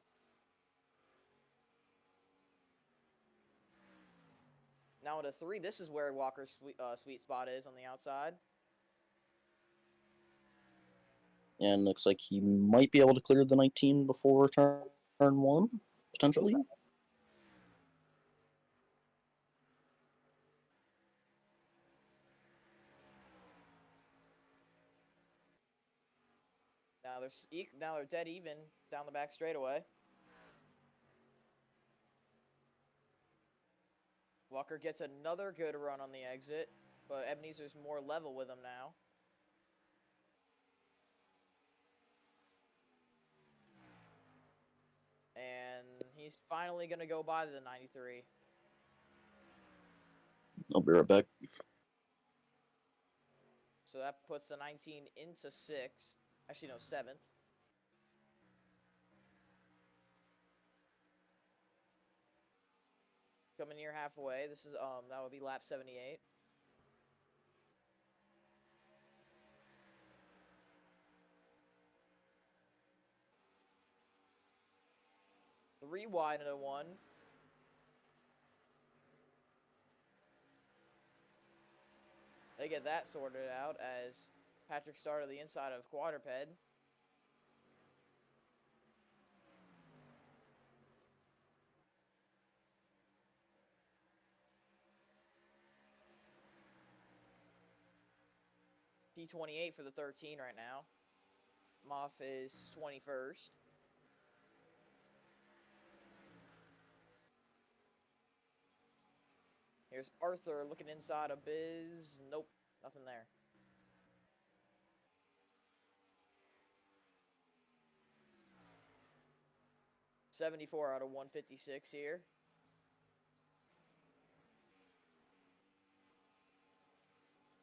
Now into 3, this is where Walker's sweet spot is on the outside. And looks like he might be able to clear the 19 before turn 1, potentially. Now they're dead even down the back straightaway. Walker gets another good run on the exit, but Ebenezer's more level with him now. And he's finally going to go by the 93. I'll be right back. So that puts the 19 into 6th. Actually, no, 7th. Coming near halfway. This is that would be lap 78. Three wide into 1. They get that sorted out as Patrick started the inside of quadruped. P28 for the 13 right now. Moff is 21st. Here's Arthur looking inside of Biz. Nope, nothing there. .74 out of 156 here.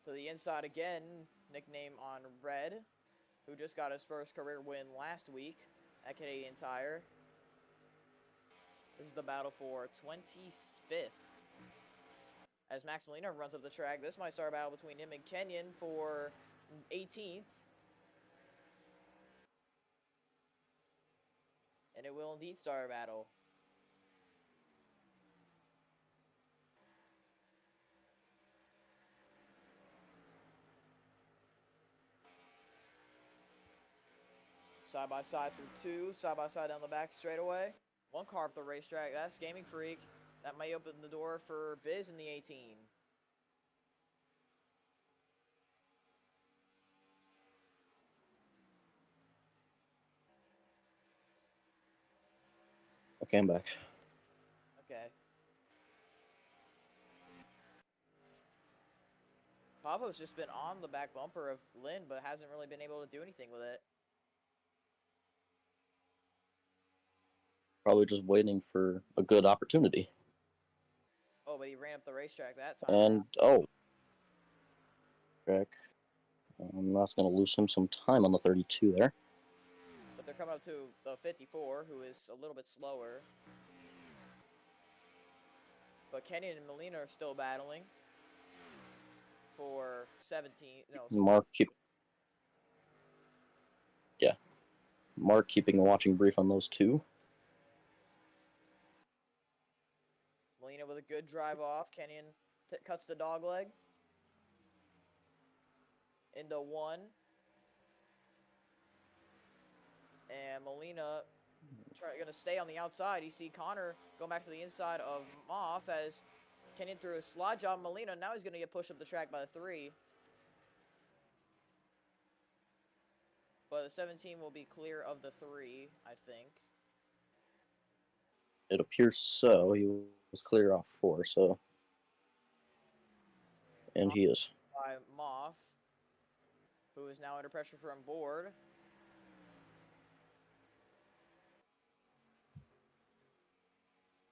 To the inside again, nickname on Red, who just got his first career win last week at Canadian Tire. This is the battle for 25th. As Max Molina runs up the track, this might start a battle between him and Kenyon for 18th. And it will indeed start a battle. Side by side through 2, side by side down the back straightaway. One car up the racetrack, that's Gaming Freak. That may open the door for Biz in the 18. Okay, I'm back. Okay. Pablo's just been on the back bumper of Lynn, but hasn't really been able to do anything with it. Probably just waiting for a good opportunity. Oh, but he ran up the racetrack that time. And, oh. Track. That's going to lose him some time on the 32 there. But they're coming up to the 54, who is a little bit slower. But Kenyon and Molina are still battling for 17. No, Mark keeping a watching brief on those two. Molina with a good drive off. Kenyon cuts the dog leg into 1. And Molina going to stay on the outside. You see Connor going back to the inside of Moff as Kenyon threw a slide job. Molina, now he's going to get pushed up the track by the 3. But the 17 will be clear of the 3, I think. It appears so. He was clear off 4, so. And he is. By Moff, who is now under pressure from board.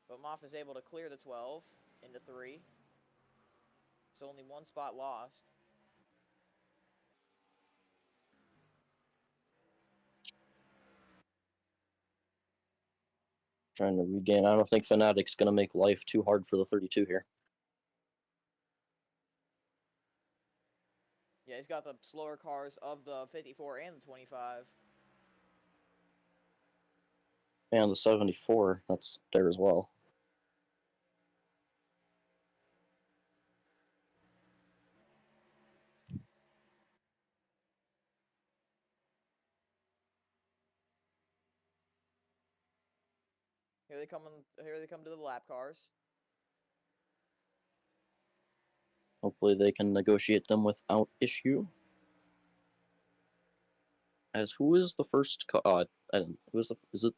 But Moff is able to clear the 12 into 3. So only one spot lost. Trying to regain. I don't think Fnatic's going to make life too hard for the 32 here. Yeah, he's got the slower cars of the 54 and the 25. And the 74, that's there as well. Here they come. Here they come to the lap cars. Hopefully they can negotiate them without issue. As who is the first car? I don't. Who is the? Is it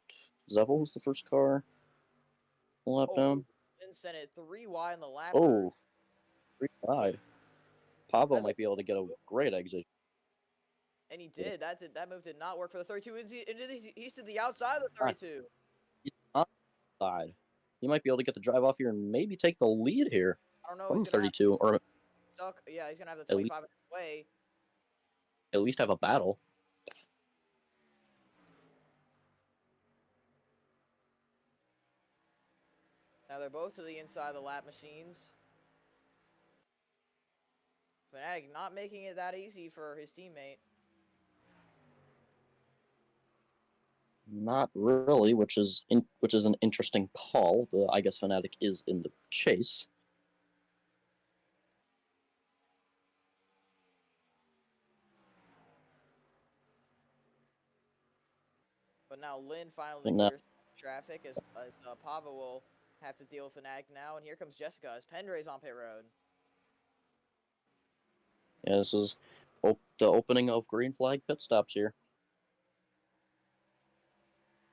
Zevel? Who's the first car? Lap down. Lynn sent it 3 wide in the lap. Oh, 3 wide. Pavo That's might be able to get a great exit. And he did. That move did not work for the 32. He's to the outside of the 32. He's on the side. He might be able to get the drive off here and maybe take the lead here I don't know. from He's gonna 32, or stuck. Yeah, he's gonna have the 25 minutes away. at least have a battle. Now they're both to the inside of the lap machines. Fnatic not making it that easy for his teammate. Not really, which is an interesting call, but I guess Fnatic is in the chase. But now Lynn finally clears traffic as Pava will have to deal with Fnatic now. And here comes Jessica as Pendray's on pit road. Yeah, this is the opening of green flag pit stops here.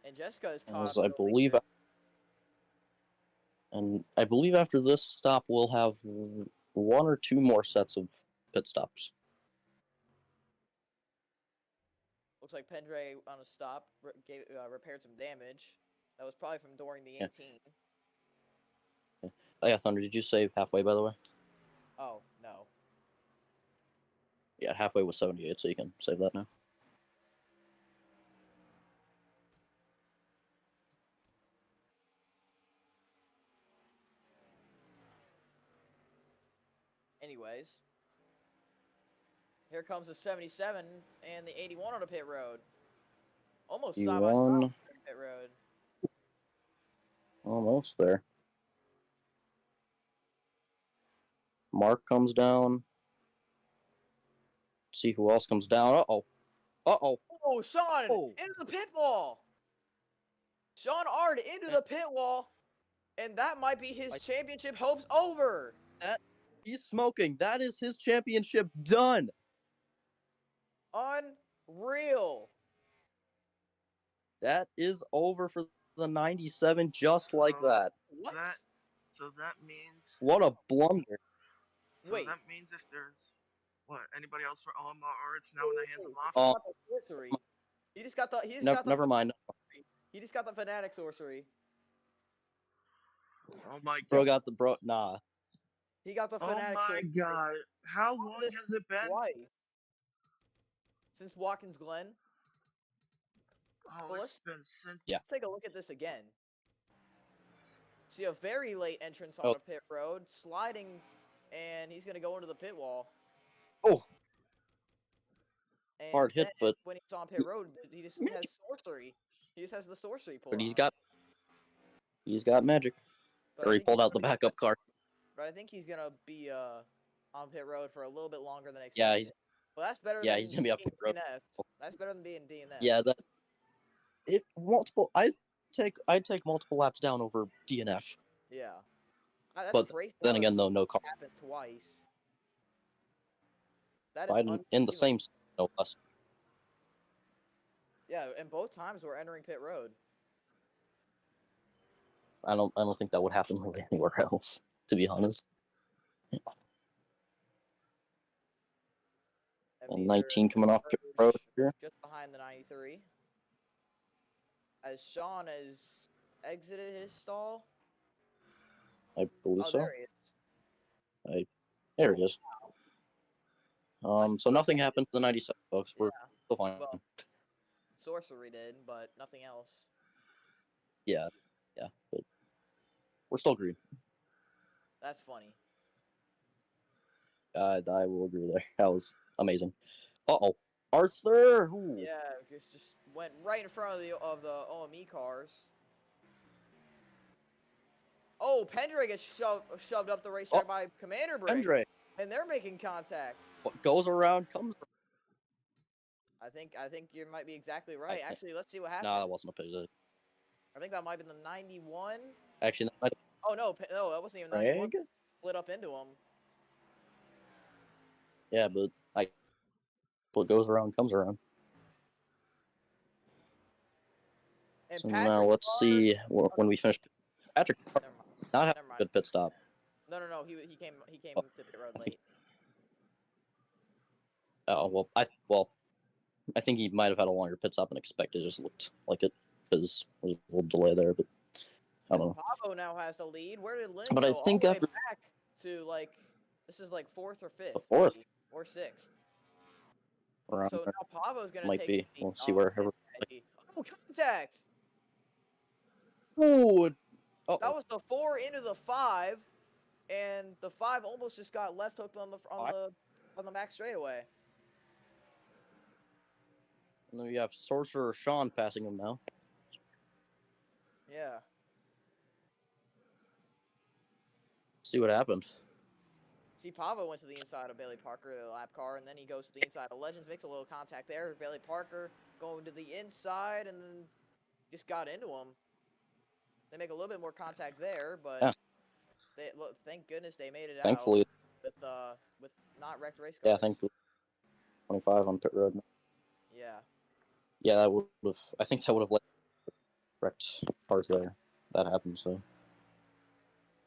And Jessica is caught. I believe after this stop we'll have 1 or 2 more sets of pit stops. Looks like Pendray on a stop repaired some damage. That was probably from during the 18. Yeah. Oh yeah, Thunder, did you save halfway, by the way? Oh, no. Yeah, halfway was 78, so you can save that now. Anyways, here comes the 77 and the 81 on the pit road. Almost side by side on the pit road. Almost there. Mark comes down. See who else comes down. Uh-oh. Uh-oh. Oh, Sean into the pit wall. Sean Ard into the pit wall. And that might be his championship hopes over. He's smoking. That is his championship done. Unreal. That is over for the 97 just like that. What? So that means... What a blunder. So that means if there's... What? Anybody else for OMR? It's now in the hands of Mafia. He just got the... Never mind. He just got the Fnatic sorcery. Oh my god. Nah. He got the Fnatic sorcery. Oh my god. How long has it been? Why? Since Watkins Glen? Oh, it's been since... Yeah. Let's take a look at this again. See a very late entrance on the pit road, sliding, and he's going to go into the pit wall. Oh. And hard hit, but... when he's on pit road, he just has sorcery. He just has the sorcery pull. But he's got magic. Or he pulled out the backup card. But I think he's going to be on pit road for a little bit longer than expected. Yeah, he's... Well, that's better yeah, than he's gonna be up pit road. That's better than being DNF. Yeah, that... If multiple... I'd take multiple laps down over DNF. Yeah. That's but crazy. Then again, though, no car. Happened twice. That is in the same... No less. Yeah, and both times we're entering pit road. I don't think that would happen really anywhere else, to be honest. And 19 coming off pit road here. Just behind the 93. As Sean has exited his stall. I believe so. There he is. There he is. So nothing happened to the 97, folks. We're still fine. Well, sorcery did, but nothing else. Yeah, but we're still green. That's funny. I will agree there. That was amazing. Uh-oh. Arthur! Ooh. Yeah, just went right in front of the OME cars. Oh, Pendray gets shoved up the racetrack by Commander Break. Pendray. And they're making contact. What goes around comes around. I think you might be exactly right. Actually, let's see what happens. No, that wasn't a pit. I think that might have been the 91. Actually, that might Oh no, no, that wasn't even have 91. Craig. Split up into him. Yeah, but what goes around comes around. And So Patrick now let's Carr- see when we finish. Patrick Never mind. not having Never a mind. good pit stop. No. He came Oh, to pit road I think- late. Oh I think he might have had a longer pit stop than expected. It just looked like it because there was a little delay there, but I don't know. Pavo now has the lead. Where did Lynn But go? I think all the after way back to like this is like 4th or 5th, the 4th maybe, or 6th. round, So now Pavo's gonna might take be. the We'll see wherever. oh, contact! Oh, That was the 4 into the 5, and the 5 almost just got left hooked on the max straightaway. And then we have Sorcerer Sean passing him now. Yeah. See what happened. See, Pavo went to the inside of Bailey Parker, the lap car, and then he goes to the inside of Legends, makes a little contact there. Bailey Parker going to the inside, and then just got into him. They make a little bit more contact there, but Yeah. thank goodness they made it Thankfully, out with not wrecked race cars. yeah, thankfully, 25 on pit road. Yeah. Yeah, that would have. I think that would have wrecked cars there. That happened. So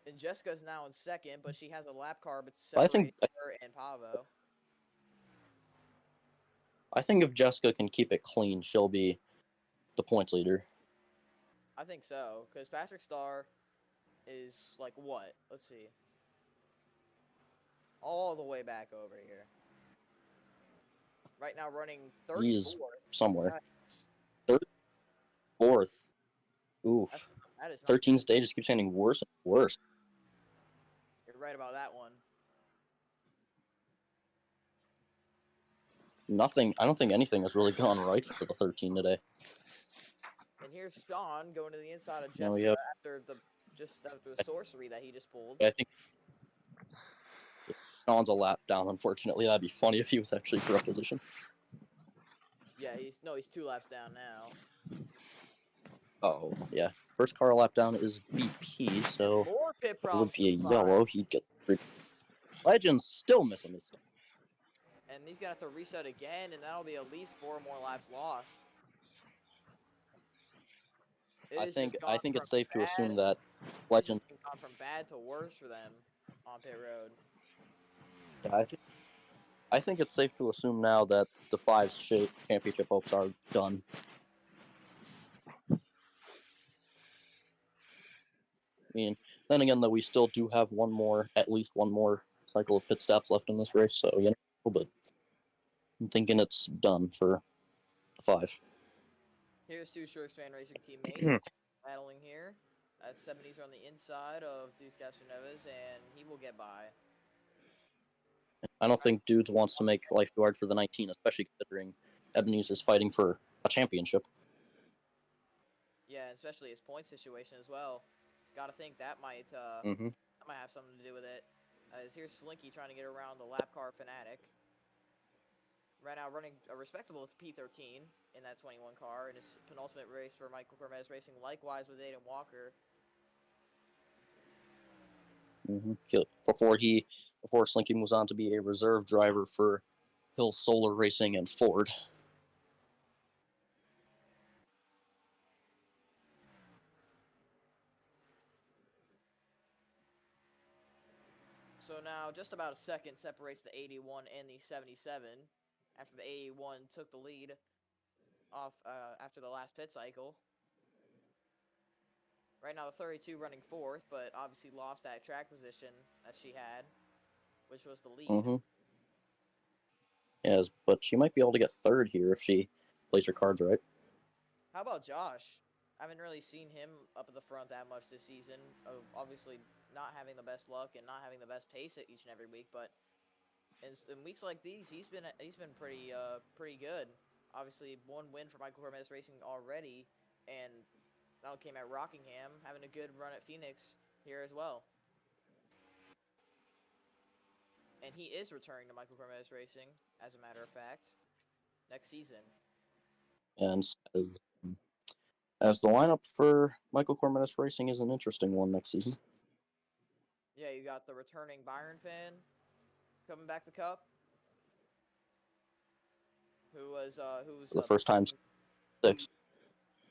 And Jessica's now in 2nd, but she has a lap car, but I think separating her and Pavo. I think if Jessica can keep it clean, she'll be the points leader. I think so, because Patrick Starr is like what? Let's see. All the way back over here. Right now running 34th. He's somewhere. Nice. 4th. Oof. That is not 13 good. stages keeps getting worse and worse. You're right about that one. Nothing. I don't think anything has really gone right for the 13 today. And here's Sean going to the inside of Now we Jessica have- after the sorcery that he just pulled. I think Sean's a lap down. Unfortunately, that'd be funny if he was actually first position. Yeah, he's 2 laps down now. Oh yeah. First car lap down is BP, so More pit it would problems. be a yellow. He'd get Legends still missing his stuff. And he's gonna have to reset again, and that'll be at least 4 more laps lost. I think it's safe to assume that It's Legend. just gone from bad to worse for them on pit road. I think it's safe to assume now that the 5's championship hopes are done. I mean, then again, though, we still do have at least one more cycle of pit stops left in this race, so but I'm thinking it's done for the 5. Here's 2 Shortspan Racing teammates battling here. 70s are on the inside of Deuce Castroneves, and he will get by. I don't think Dudes wants to make life too hard for the 19, especially considering Ebenezer's fighting for a championship. Yeah, especially his point situation as well. Gotta think that might have something to do with it. As here's Slinky trying to get around the lap car Fanatic. Right now running a respectable P13 in that 21 car in his penultimate race for Michael Gomez Racing, likewise with Aiden Walker. Before Slinky moves on to be a reserve driver for Hill Solar Racing and Ford. So now just about a second separates the 81 and the 77 after the 81 took the lead off after the last pit cycle. Right now the 32 running 4th, but obviously lost that track position that she had, which was the lead. Yes, but she might be able to get 3rd here if she plays her cards right. How about Josh? I haven't really seen him up at the front that much this season. Obviously not having the best luck and not having the best pace at each and every week, but in weeks like these, he's been pretty good. Obviously, 1 win for Michael Gomez Racing already, and now came at Rockingham, having a good run at Phoenix here as well. And he is returning to Michael Gomez Racing, as a matter of fact, next season. And as the lineup for Michael Cormetis Racing is an interesting one next season. Yeah, you got the returning Byron fan coming back to Cup, who was For the first time six.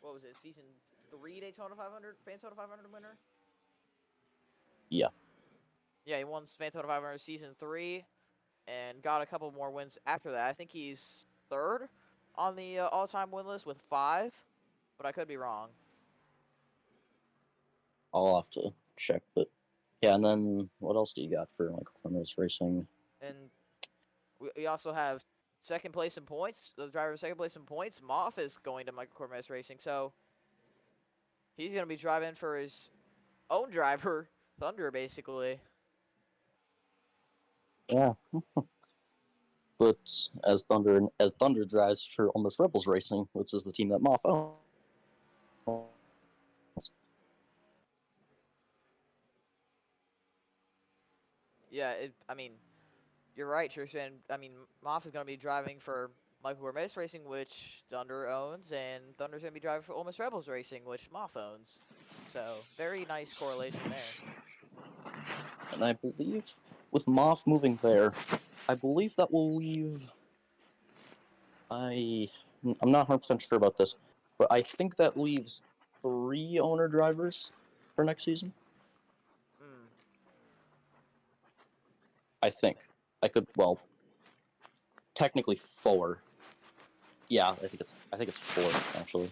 What was it? Season 3 Daytona 500 Daytona 500 winner. Yeah. Yeah, he won Daytona 500 season 3, and got a couple more wins after that. I think he's third on the all-time win list with 5, but I could be wrong. I'll have to check, but yeah. And then what else do you got for Michael Cormetis Racing? And we also have second place in points. The driver second place in points. Moff is going to Michael Cormetis Racing, so he's going to be driving for his own driver, Thunder, basically. Yeah. But as Thunder drives for Almost Rebels Racing, which is the team that Moff owns. Yeah, I mean, you're right, Tristan. I mean, Moff is going to be driving for Michael Cormetis Racing, which Thunder owns, and Thunder's going to be driving for Almost Rebels Racing, which Moff owns. So, very nice correlation there. And I believe with Moff moving there, I believe that will leave. I'm not 100% sure about this, but I think that leaves 3 owner drivers for next season. I think. I could, well, technically 4. Yeah, I think it's 4 actually.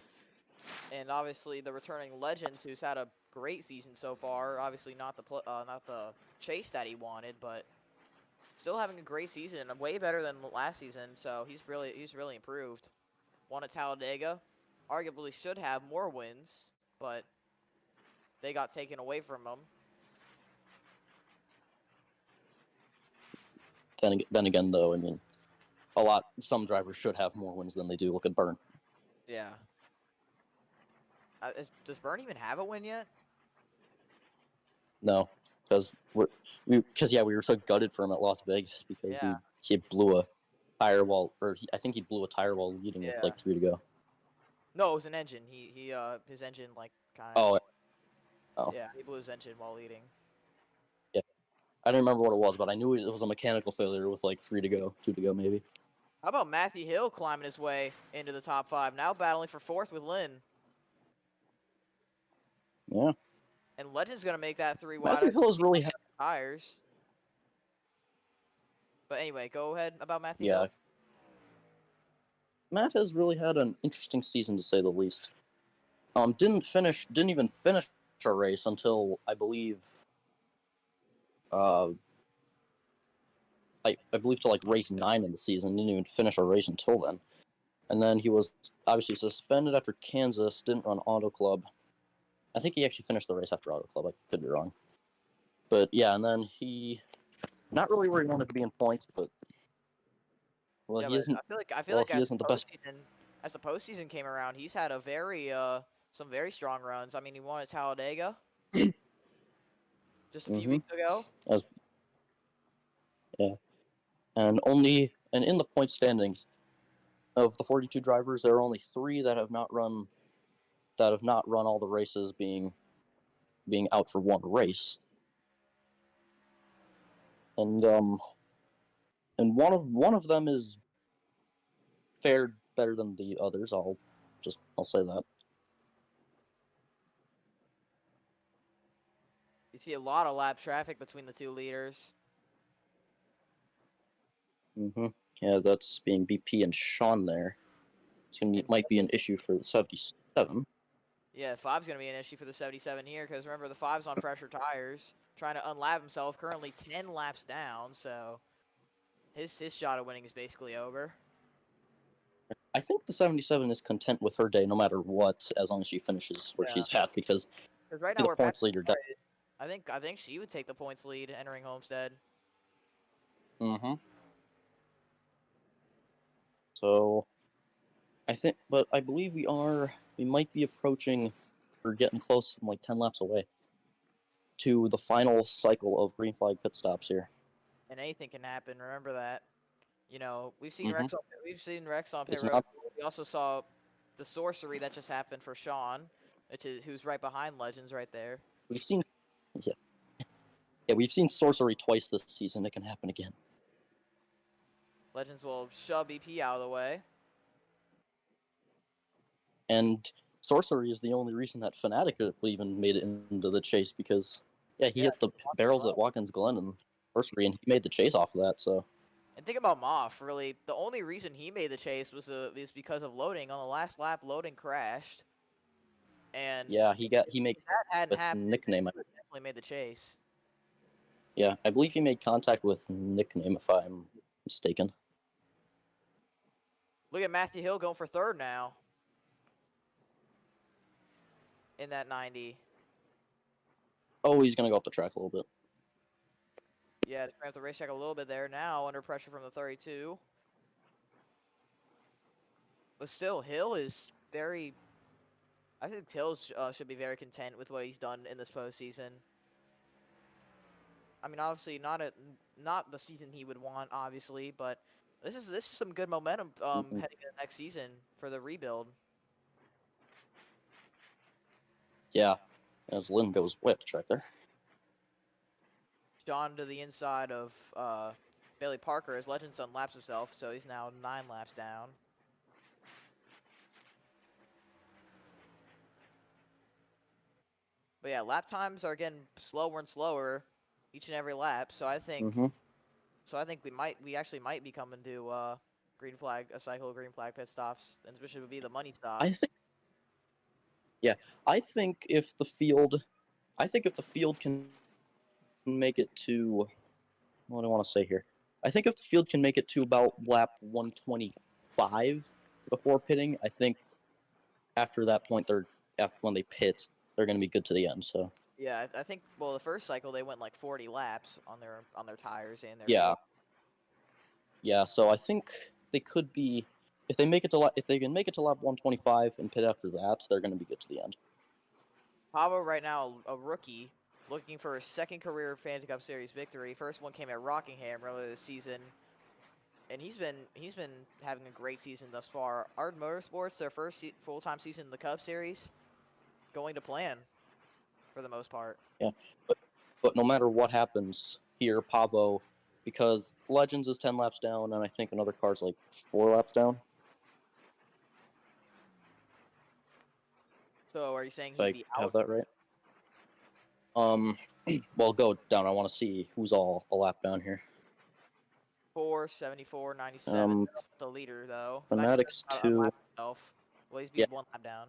And obviously the returning Legends, who's had a great season so far. Obviously not the chase that he wanted, but still having a great season, way better than last season. So he's really improved. Won at Talladega, arguably should have more wins, but they got taken away from him. Then again, though, I mean, some drivers should have more wins than they do. Look at Byrne. Yeah. Does Byrne even have a win yet? No, because we were so gutted for him at Las Vegas because he blew a tire while, I think he blew a tire while leading with like 3 to go. No, it was an engine. His engine like kind of. Oh. Yeah, he blew his engine while leading. Yeah, I don't remember what it was, but I knew it was a mechanical failure with like 2 to go maybe. How about Matthew Hill climbing his way into the top 5, now battling for 4th with Lynn? Yeah. And Legend's going to make that 3 wide. Matthew Hill has really had tires. But anyway, go ahead about Matthew Hill. Matt has really had an interesting season, to say the least. Didn't even finish a race until I believe I believe to like race 9 in the season. Didn't even finish a race until then. And then he was obviously suspended after Kansas, didn't run Auto Club. I think he actually finished the race after Auto Club. I could be wrong. But yeah, and then he, not really where he wanted to be in points, but he isn't. I feel like he isn't the best. As the postseason came around, he's had a some very strong runs. I mean, he won at Talladega just a few weeks ago. Yeah, and in the point standings of the 42 drivers, there are only 3 that have not run all the races, being out for 1 race. And one of them is fared better than the others. I'll say that. You see a lot of lap traffic between the 2 leaders. Yeah, that's being BP and Sean there. It might be an issue for the 77. Yeah, 5's going to be an issue for the 77 here, because remember, the 5's on fresher tires, trying to unlap himself, currently 10 laps down, so his shot at winning is basically over. I think the 77 is content with her day no matter what, as long as she finishes where she's at, because right now the points leader. I think she would take the points lead entering Homestead. So, I believe we might be approaching, or getting close, like 10 laps away to the final cycle of green flag pit stops here. And anything can happen. Remember that. You know, we've seen Rex on pit road. We also saw the sorcery that just happened for Sean, who's right behind Legends right there. We've seen, yeah, we've seen sorcery twice this season. It can happen again. Legends will shove BP out of the way. And sorcery is the only reason that Fnatic even made it into the chase because, yeah, he hit the barrels at Watkins Glen and sorcery, and he made the chase off of that. So. And think about Moff. Really, the only reason he made the chase was because of loading. On the last lap, loading crashed. And yeah, he made that hadn't with happened. Nickname. He definitely made the chase. Yeah, I believe he made contact with Nickname, if I'm mistaken. Look at Matthew Hill going for third now. In that 90. Oh, he's gonna go up the track a little bit. Yeah, just ran up the racetrack a little bit there. Now under pressure from the 32. But still, Hill is very. I think Hill should be very content with what he's done in this postseason. I mean, obviously not the season he would want, obviously, but this is some good momentum heading into next season for the rebuild. Yeah, as Lynn goes way up the track there. Sean to the inside of Bailey Parker as Legends unlaps himself, so he's now 9 laps down. But yeah, lap times are getting slower and slower each and every lap. So I think, we actually might be coming to green flag pit stops, and especially would be the money stop. I think if the field can make it to, what do I want to say here? I think if the field can make it to about lap 125 before pitting, I think after that point, when they pit, they're going to be good to the end. So yeah, I think the first cycle they went like 40 laps on their tires and their yeah, yeah. So I think they could be if they can make it to lap 125 and pit after that, they're going to be good to the end. Pablo right now a rookie looking for his second career Fantasy Cup Series victory. First one came at Rockingham earlier this season. And he's been having a great season thus far. Ard Motorsports, their first full-time season in the Cup Series, going to plan for the most part. Yeah, but no matter what happens here, Pavo, because Legends is 10 laps down, and I think another car's like 4 laps down. So are you saying If he'd be out? Have that right? Well, go down. I want to see who's all a lap down here. 4, 74, 97. The leader, though. Fnatic's 2. Well, he's beat 1 lap down.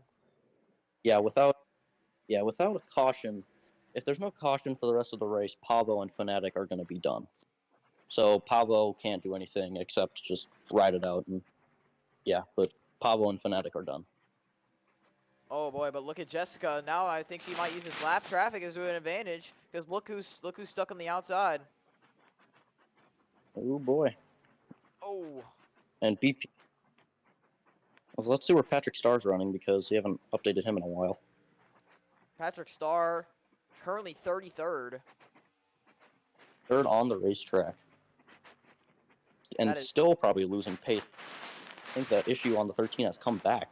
Yeah, without a caution, if there's no caution for the rest of the race, Pavo and Fnatic are going to be done. So Pavo can't do anything except just ride it out. And yeah, but Pavo and Fnatic are done. Oh boy, but look at Jessica. Now I think she might use this lap traffic as an advantage because look who's stuck on the outside. Oh boy. Oh. And BP. Well, let's see where Patrick Starr's running because we haven't updated him in a while. Patrick Starr, currently 33rd. Third on the racetrack. And still probably losing pace. I think that issue on the 13 has come back.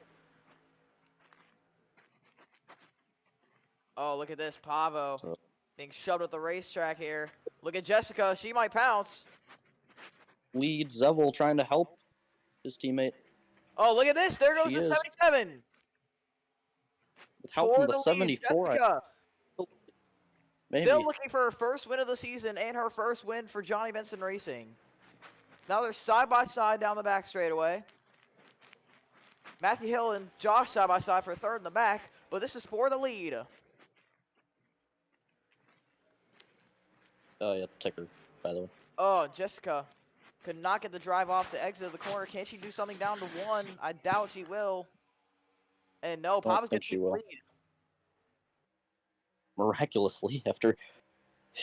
Oh, look at this. Pavo being shoved at the racetrack here. Look at Jessica. She might pounce. Lead Zevel trying to help his teammate. Oh, look at this. There goes the 77. With help from the 74. Maybe. Still looking for her first win of the season and her first win for Johnny Benson Racing. Now they're side by side down the back straightaway. Matthew Hill and Josh side by side for third in the back, but this is for the lead. Oh, yeah, ticker, by the way. Oh, Jessica could not get the drive off the exit of the corner. Can she do something down to 1? I doubt she will. And no, Pava's going to keep the lead. Miraculously, after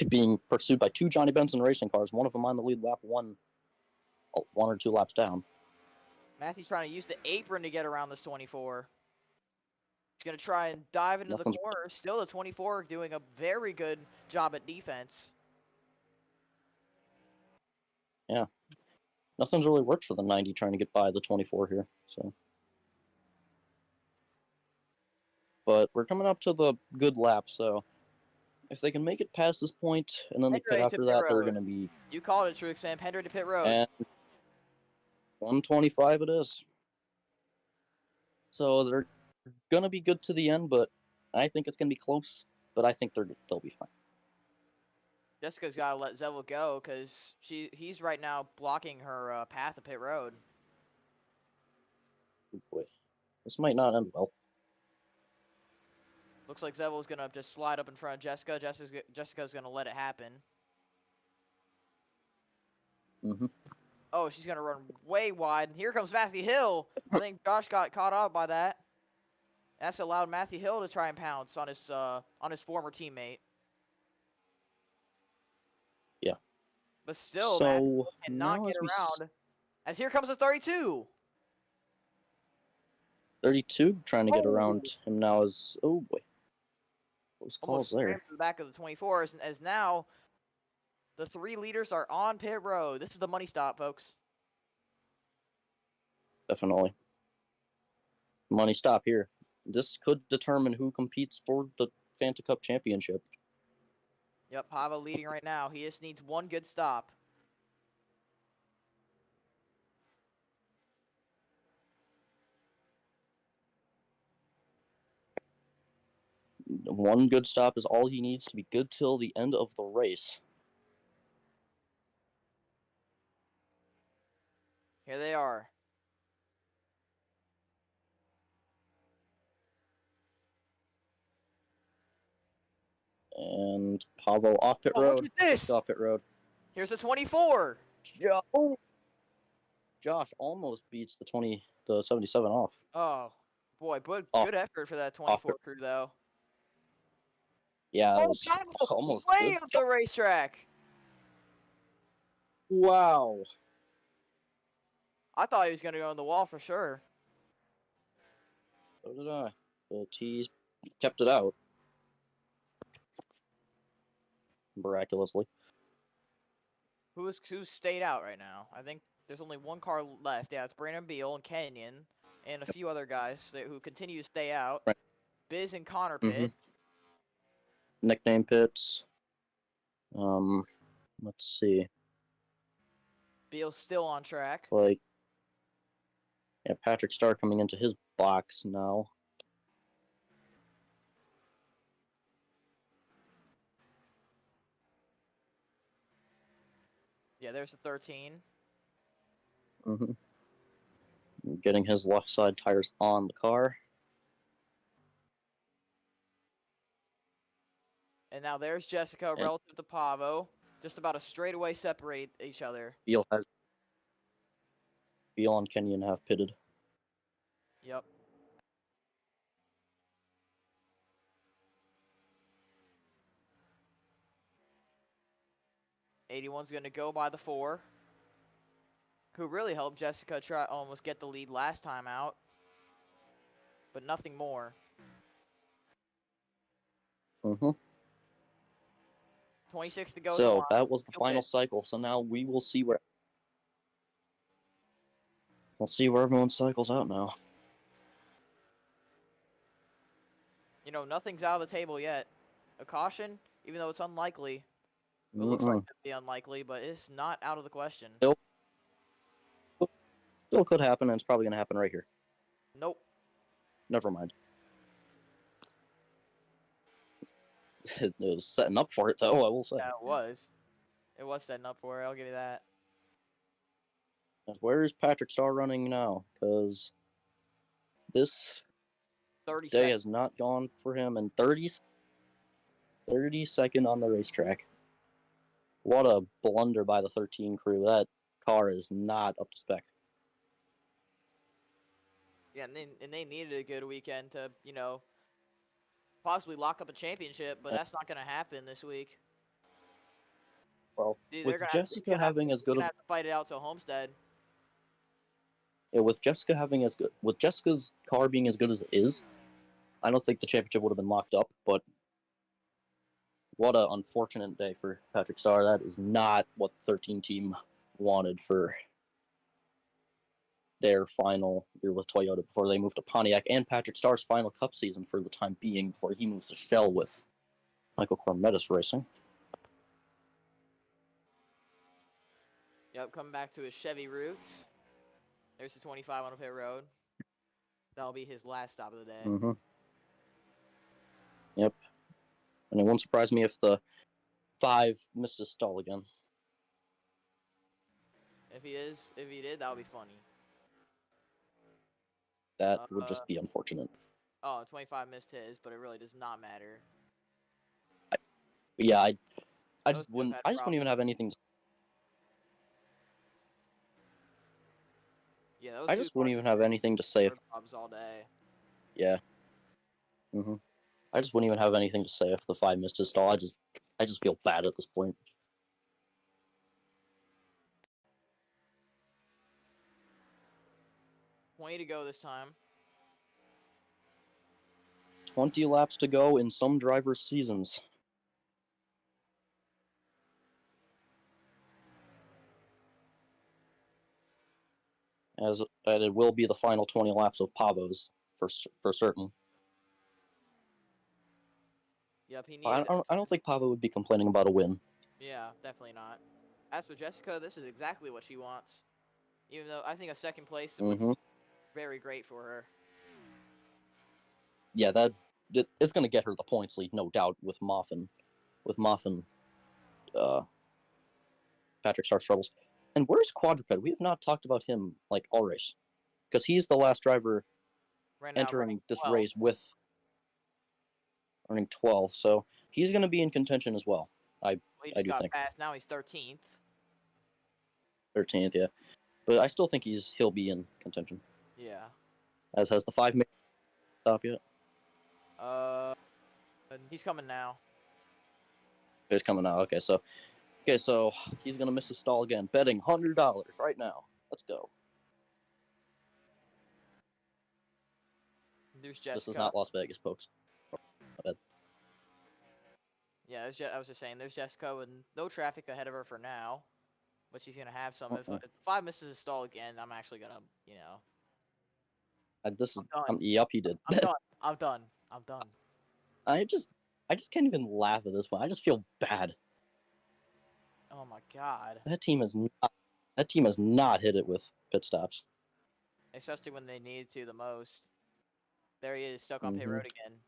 being pursued by 2 Johnny Benson racing cars, one of them on the lead lap 1 or 2 laps down. Matthew trying to use the apron to get around this 24. He's going to try and dive into the corner. Still the 24 doing a very good job at defense. Yeah. Nothing's really worked for the 90 trying to get by the 24 here. So But we're coming up to the good lap, so if they can make it past this point and then they pit Hendry to after pit that, they're road. going to be. You called it, True Fan. Hendry to pit road. And 125 it is. So they're going to be good to the end, but I think it's going to be close. But I think they'll be fine. Jessica's got to let Zevel go because he's right now blocking her path to pit road. Oh boy, this might not end well. Looks like Zevel's going to just slide up in front of Jessica. Jessica's going to let it happen. Mm-hmm. Oh, she's going to run way wide. And here comes Matthew Hill. I think Josh got caught up by that. That's allowed Matthew Hill to try and pounce on his former teammate. Yeah. But still, so Matthew cannot now get as we around. As here comes a 32. 32 trying to get Oh. around him now is oh boy. Those calls Almost there. rammed to the back of the 24 as now the 3 leaders are on pit road. This is the money stop, folks. Definitely. Money stop here. This could determine who competes for the Fanta Cup Championship. Yep, Pava leading right now. He just needs one good stop. One good stop is all he needs to be good till the end of the race. Here they are. And Pavo off pit road. Look at this. Just off pit road. Here's a 24. Josh almost beats the 77 off. Oh, boy, good effort for that 24 crew, though. Yeah, that was Pava, almost way good. up the racetrack. Wow. I thought he was going to go on the wall for sure. So did I. But he kept it out. Miraculously. Who's stayed out right now? I think there's only one car left. Yeah, it's Brandon Beal and Kenyon and a few other guys who continue to stay out. Right. Biz and Connor pit. Nickname pits. Let's see. Beal's still on track. Yeah, Patrick Starr coming into his box now. Yeah, there's the 13. Getting his left side tires on the car. And now there's Jessica relative to Pavo. Just about a straightaway separate each other. Beal and Kenyon have pitted. Yep. '81's going to go by the 4. Who really helped Jessica try almost get the lead last time out. But nothing more. 26 to go. So that was the final cycle. So now we will see where. We'll see where everyone cycles out now. You know, nothing's out of the table yet. A caution, even though it's unlikely. It looks like it'd be unlikely, but it's not out of the question. Still could happen, and it's probably going to happen right here. Nope. Never mind. It was setting up for it, though, I will say. Yeah, it was. It was setting up for it, I'll give you that. Where is Patrick Starr running now? Because this day has not gone for him, and 32nd on the racetrack. What a blunder by the 13 crew. That car is not up to spec. Yeah, and they needed a good weekend to, you know, possibly lock up a championship, but that's not going to happen this week. Well, with Jessica having as good of... have to fight it out till Homestead. Yeah, with Jessica's car being as good as it is, I don't think the championship would have been locked up, but what an unfortunate day for Patrick Starr. That is not what the 13 team wanted for their final year with Toyota before they moved to Pontiac, and Patrick Starr's final Cup season for the time being before he moves to Shell with Michael Cormettis Racing. Yep, coming back to his Chevy roots. There's the 25 on a pit road. That'll be his last stop of the day. Mm-hmm. Yep. And it won't surprise me if the 5 missed his stall again. If he did, that would be funny. That would just be unfortunate. Oh, 25 missed his, but it really does not matter. Yeah, I just wouldn't even have anything to Yeah, those I just wouldn't even have anything to say if all day. Yeah. Mhm. I just wouldn't even have anything to say if the 5 missed his stall. I just feel bad at this point. $20 to go this time. 20 laps to go in some drivers' seasons. And it will be the final 20 laps of Pavo's for certain. Yep, he I needed. don't think Pavo would be complaining about a win. Yeah, definitely not. As for Jessica, this is exactly what she wants. Even though I think a second place would be very great for her. Yeah, it's going to get her the points lead, no doubt, with Moffin, Patrick Starr's troubles. And where's Quadruped? We have not talked about him like all race, because he's the last driver entering this race with earning 12, so he's going to be in contention as well. I do think. Passed. Now he's 13th. 13th, yeah, but I still think he'll be in contention. Yeah. As has the 5 minute stop yet. He's coming now. He's coming now. Okay, so he's gonna miss his stall again. Betting $100 right now. Let's go. There's Jessica. This is not Las Vegas, folks. Yeah, I was just saying, there's Jessica with no traffic ahead of her for now, but she's gonna have some. If 5 misses his stall again, I'm actually gonna, Yep, he did. I'm done. I just can't even laugh at this point. I just feel bad. Oh my god. That team has not hit it with pit stops. Especially when they needed to the most. There he is, stuck on pit road again.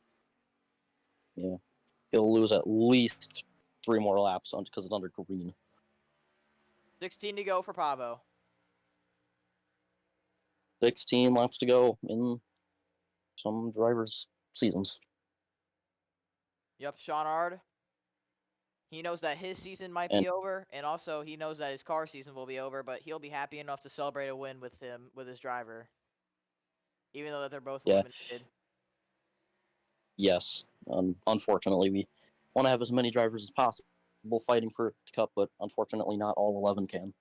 Yeah. He'll lose at least 3 more laps because it's under green. 16 to go for Pavo. 16 laps to go in some drivers' seasons. Yep, Sean Ard. He knows that his season might be over, and also he knows that his car season will be over, but he'll be happy enough to celebrate a win with his driver. Even though that they're both eliminated. Yes. Unfortunately, we want to have as many drivers as possible fighting for the Cup, but unfortunately not all 11 can.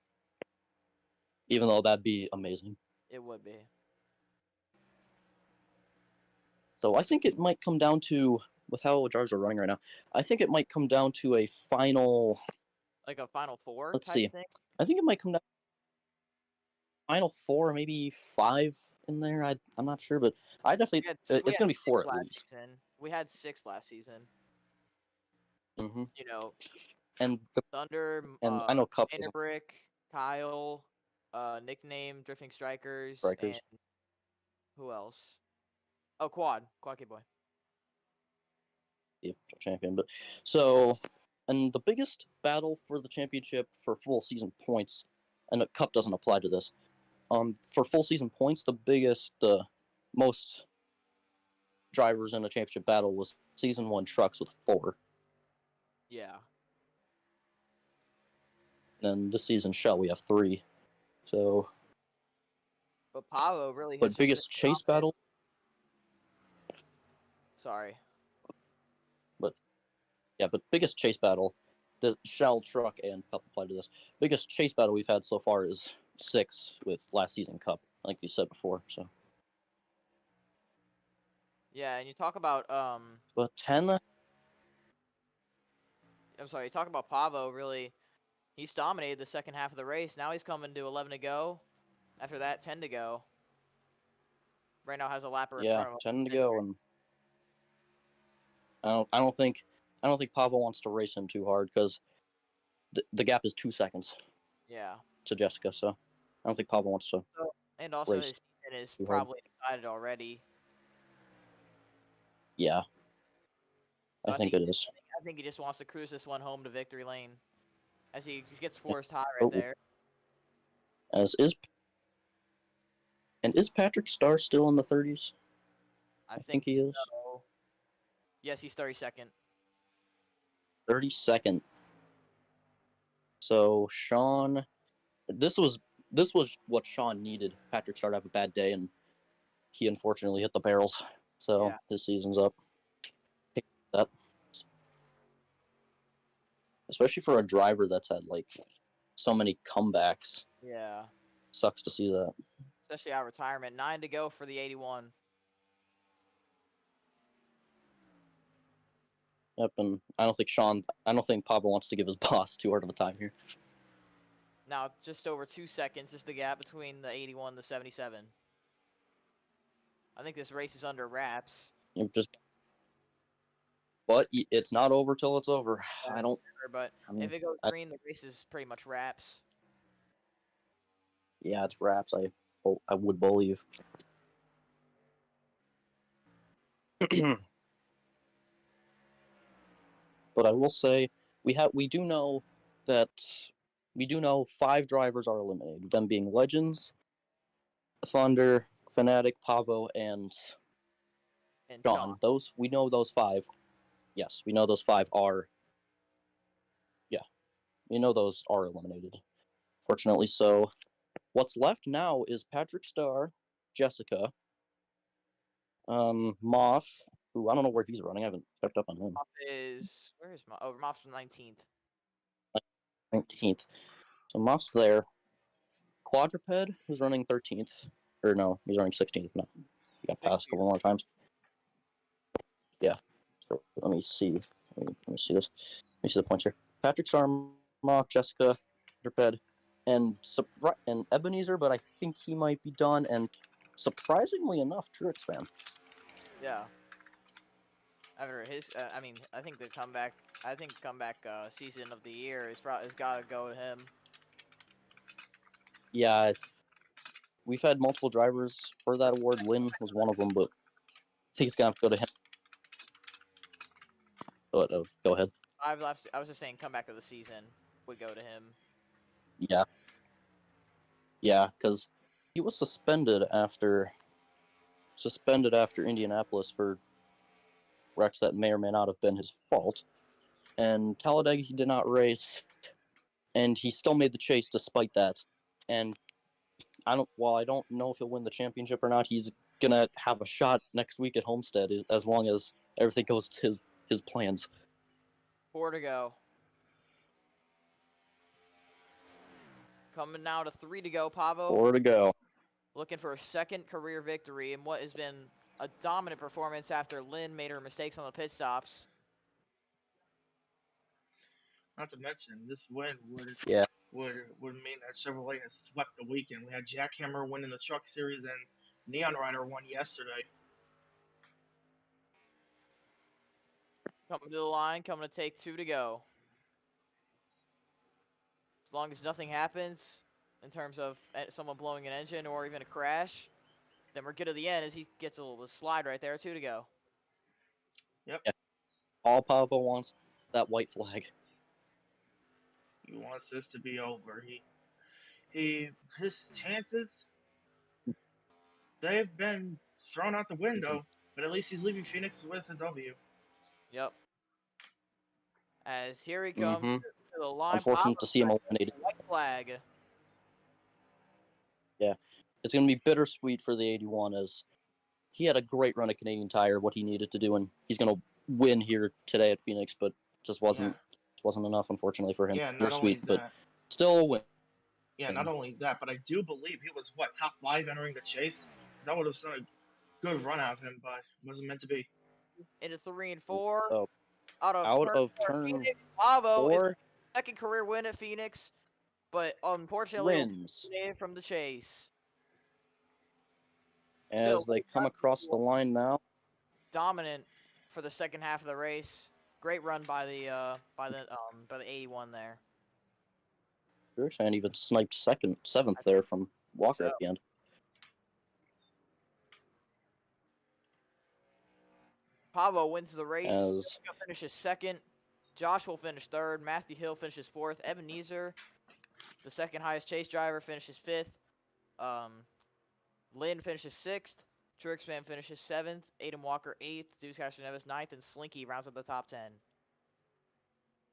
Even though that'd be amazing. It would be. So I think it might come down to, with how drivers are running right now, I think it might come down to a final... Like a Final Four Let's type see. thing? I think it might come down to Final 4, maybe 5 in there. I'm not sure, but I definitely... It's going to be 4 at least. Season. We had 6 last season. Mm-hmm. And Thunder, and I know Cup Brick, Kyle, nickname Drifting Strikers, and who else? Oh, Quad Kid Boy. Yeah, champion. But so, and the biggest battle for the championship for full season points, and the Cup doesn't apply to this. For full season points, the most drivers in a championship battle was season 1 trucks with 4. Yeah. And this season Shell we have 3. So. But Pavo really. But biggest chase battle. Sorry. But biggest chase battle, the Shell truck and Cup apply to this. Biggest chase battle we've had so far is 6 with last season Cup, like you said before. So. Yeah, and you talk about But 10. I'm sorry. You talk about Pavo. Really, he's dominated the second half of the race. Now he's coming to 11 to go. After that, 10 to go. Right now has a lapper in Yeah, front of him. 10 to go, and I don't think Pavel wants to race him too hard because the gap is 2 seconds Yeah. to Jessica, so I don't think Pavel wants to And also race his season is too hard. probably decided already. Yeah, So I think it is. I think he just wants to cruise this one home to victory lane, as he gets forced high Oh. right there. Is Patrick Starr still in the 30s? I think he is. so. Yes, he's 32nd. 32nd. So Sean, this was what Sean needed. Patrick Starr to have a bad day, and he unfortunately hit the barrels. So Yeah. his season's up. That, especially for a driver that's had like so many comebacks. Yeah. Sucks to see that. Especially out of retirement. 9 to go for the 81. Yep, and I don't think Pavel wants to give his boss too hard of a time here. Now, just over 2 seconds is the gap between the 81 and the 77. I think this race is under wraps. But it's not over till it's over. But if it goes green, the race is pretty much wraps. Yeah, it's wraps. I would believe. But I will say we do know 5 drivers are eliminated. Them being Legends, Thunder, Fnatic, Pavo, and John. Those we know those 5. Yes, we know those 5 are. Yeah, we know those are eliminated. Fortunately, so what's left now is Patrick Starr, Jessica, Moff, who I don't know where he's running. I haven't checked up on him. Where is Moff? Oh, Moff's 19th. 19th. So Moff's there. Quadruped, who's running 13th. Or no, he's running 16th. No, he got passed a couple more times. Yeah. So let me see. Let me see this. Let me see the points here. Patrick Starr, Moff, Jessica, Quadruped, and Ebenezer, but I think he might be done. And surprisingly enough, Trixman. Yeah. After his, I think the comeback season of the year is got to go to him. Yeah, we've had multiple drivers for that award. Lynn was one of them, but I think it's gonna have to go to him. Go ahead. I was just saying, comeback of the season would go to him. Yeah, because he was suspended after Indianapolis for wrecks that may or may not have been his fault. And Talladega he did not race, and he still made the chase despite that. And I don't know if he'll win the championship or not, he's gonna have a shot next week at Homestead as long as everything goes to his plans. 4 to go. Coming now to 3 to go, Pavo. 4 to go. Looking for a second career victory in what has been a dominant performance after Lynn made her mistakes on the pit stops. Not to mention, this win would mean that Chevrolet has swept the weekend. We had Jackhammer winning the Truck Series and Neon Rider won yesterday. Coming to the line, coming to take 2 to go. As long as nothing happens in terms of someone blowing an engine or even a crash, then we're good to the end as he gets a little slide right there. 2 to go. Yep. Yeah. All Pavo wants that white flag. He wants this to be over. His chances, they've been thrown out the window, but at least he's leaving Phoenix with a W. Yep. As here he comes to the line. Unfortunate to see him eliminated. White flag. Yeah. It's going to be bittersweet for the 81 as he had a great run at Canadian Tire, what he needed to do, and he's going to win here today at Phoenix, but just wasn't enough, unfortunately, for him. Yeah, not Bittersweet, only that. But still a win. Yeah, not only that, but I do believe he was, top 5 entering the chase? That would have been a good run out of him, but it wasn't meant to be. Into 3 and 4. Oh. Out of turn Phoenix, Pavo 4. is second career win at Phoenix, but unfortunately Wins from the chase. Still, as they great come run across the line now. dominant for the second half of the race. Great run by the 81 there. And even sniped seventh I there from Walker so. at the end. Pavo wins the race. As Finishes second. Josh will finish third. Matthew Hill finishes fourth. Ebenezer, the second highest chase driver, finishes fifth. Lynn finishes sixth. Truxman finishes seventh. Aiden Walker eighth. Deuce Castor Nevis ninth, and Slinky rounds up the top 10.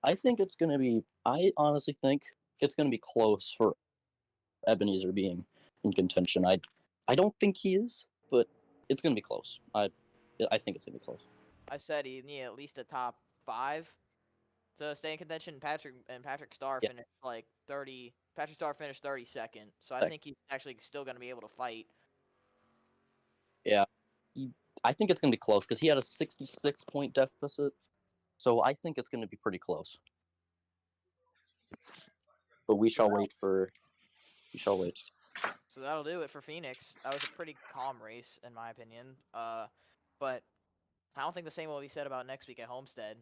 I think it's going to be. I honestly think it's going to be close for Ebenezer being in contention. I don't think he is, but it's going to be close. I think it's going to be close. I said he needed at least a top 5 to stay in contention. Patrick Starr Yeah. finished like 30. Patrick Starr finished 32nd, so I think he's actually still going to be able to fight. Yeah, I think it's going to be close because he had a 66-point deficit, so I think it's going to be pretty close. But we shall wait. So that'll do it for Phoenix. That was a pretty calm race, in my opinion. But I don't think the same will be said about next week at Homestead.